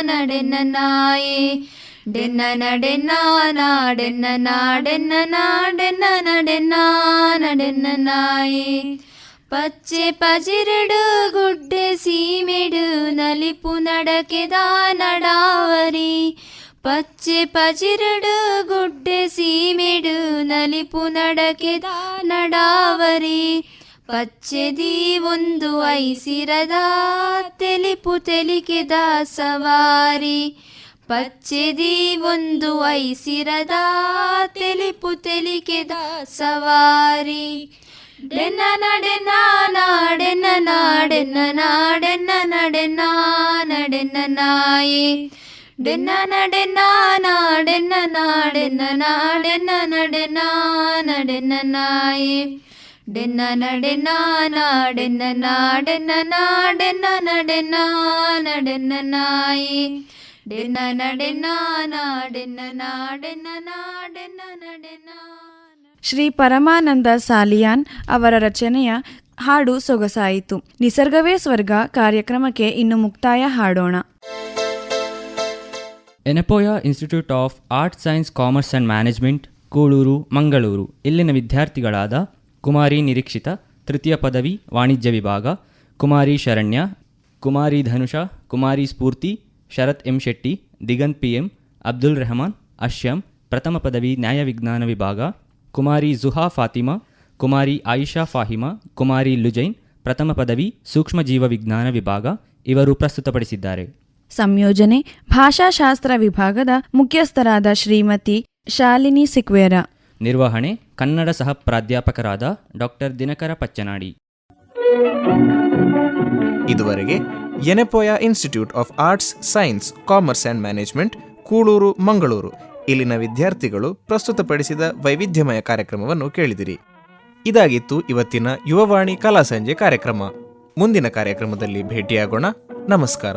ನಡೆನ್ನ ನಾಯೇ. ಡೆನ್ನ ನಡೆನ್ನ ನಾಡೆನ್ನ ನಾಡೆನ್ನ ನಾಡೆನ್ನ ನಡೆನ್ನ ನಡೆನ್ನ ನಾಯೇ. ಪಚ್ಚೆ ಪಜಿರಡು ಗುಡ್ಡೆ ಸೀಮೆಡು ನಲಿಪು ನಡಕೆದ ನಡಾವರಿ. ಪಚ್ಚೆ ಪಜಿರಡು ಗುಡ್ಡೆ ಸೀಮೆಡು ನಲಿಪು ನಡಕೆದ ನಡಾವರಿ. ಪಚ್ಚೆದಿ ಒಂದು ಐಸಿರದ ತೆಲಿಪು ತೆಲಿಕೆದ ಸವಾರಿ. ಪಚ್ಚೆದಿ ಒಂದು ಐಸಿರದ ತೆಲಿಪು ತೆಲಿಕೆದ ಸವಾರಿ. ಡೆನ್ನ ನಡೆನ್ನ ನಾಡೆನ್ನ ನಾಡೆನ್ನ ನಾಡೆನ್ನ ನಡೆನ್ನ ನಡೆನ್ನ ನಾಯೇ. ಡೆನ್ನ ನಡೆನ್ನ ನಾಡೆನ್ನ ನಾಡೆನ್ನ ನಾಡೆನ್ನ ನಡೆನ್ನ ನಡೆನ್ನ ನಾಯೇ. ಡೆನ್ನ ನಡೆನ್ನ ನಾಡೆನ್ನ ನಾಡೆನ್ನ ನಾಡೆನ್ನ ನಡೆನ್ನ ನಡೆನ್ನ ನಾಯೇ. ಡೆನ್ನ ನಡೆನ್ನ ನಾಡೆನ್ನ ನಾಡೆನ್ನ ನಾಡೆನ್ನ ನಡೆನ್ನ. ಶ್ರೀ ಪರಮಾನಂದ ಸಾಲಿಯಾನ್ ಅವರ ರಚನೆಯ ಹಾಡು ಸೊಗಸಾಯಿತು. ನಿಸರ್ಗವೇ ಸ್ವರ್ಗ ಕಾರ್ಯಕ್ರಮಕ್ಕೆ ಇನ್ನು ಮುಕ್ತಾಯ ಹಾಡೋಣ. Yenepoya institute of arts, science, commerce and management, Kuloor, Mangaluru ಇಲ್ಲಿನ ವಿದ್ಯಾರ್ಥಿಗಳಾದ ಕುಮಾರಿ ನಿರೀಕ್ಷಿತ ತೃತೀಯ ಪದವಿ ವಾಣಿಜ್ಯ ವಿಭಾಗ, ಕುಮಾರಿ ಶರಣ್ಯ, ಕುಮಾರಿ ಧನುಷ, ಕುಮಾರಿ ಸ್ಫೂರ್ತಿ, ಶರತ್ ಎಂ ಶೆಟ್ಟಿ, ದಿಗಂತ್ PM, ಅಬ್ದುಲ್ ರೆಹಮಾನ್, ಅಶ್ಯಂ ಪ್ರಥಮ ಪದವಿ ನ್ಯಾಯ ವಿಜ್ಞಾನ ವಿಭಾಗ, ಕುಮಾರಿ ಜುಹಾ ಫಾತಿಮಾ, ಕುಮಾರಿ ಆಯಿಷಾ ಫಾಹಿಮಾ, ಕುಮಾರಿ ಲುಜೈನ್ ಪ್ರಥಮ ಪದವಿ ಸೂಕ್ಷ್ಮ ಜೀವ ವಿಜ್ಞಾನ ವಿಭಾಗ ಇವರು ಪ್ರಸ್ತುತಪಡಿಸಿದ್ದಾರೆ. ಸಂಯೋಜನೆ ಭಾಷಾಶಾಸ್ತ್ರ ವಿಭಾಗದ ಮುಖ್ಯಸ್ಥರಾದ ಶ್ರೀಮತಿ ಶಾಲಿನಿ ಸಿಕ್ವೇರ. ನಿರ್ವಹಣೆ ಕನ್ನಡ ಸಹ ಪ್ರಾಧ್ಯಾಪಕರಾದ ಡಾಕ್ಟರ್ ದಿನಕರ ಪಚ್ಚನಾಡಿ. ಇದುವರೆಗೆ Yenepoya institute of arts, science, commerce and management, Kuloor, Mangaluru ಇಲ್ಲಿನ ವಿದ್ಯಾರ್ಥಿಗಳು ಪ್ರಸ್ತುತಪಡಿಸಿದ ವೈವಿಧ್ಯಮಯ ಕಾರ್ಯಕ್ರಮವನ್ನು ಕೇಳಿದಿರಿ. ಇದಾಗಿತ್ತು ಇವತ್ತಿನ ಯುವವಾಣಿ ಕಲಾ ಸಂಜೆ ಕಾರ್ಯಕ್ರಮ. ಮುಂದಿನ ಕಾರ್ಯಕ್ರಮದಲ್ಲಿ ಭೇಟಿಯಾಗೋಣ. ನಮಸ್ಕಾರ.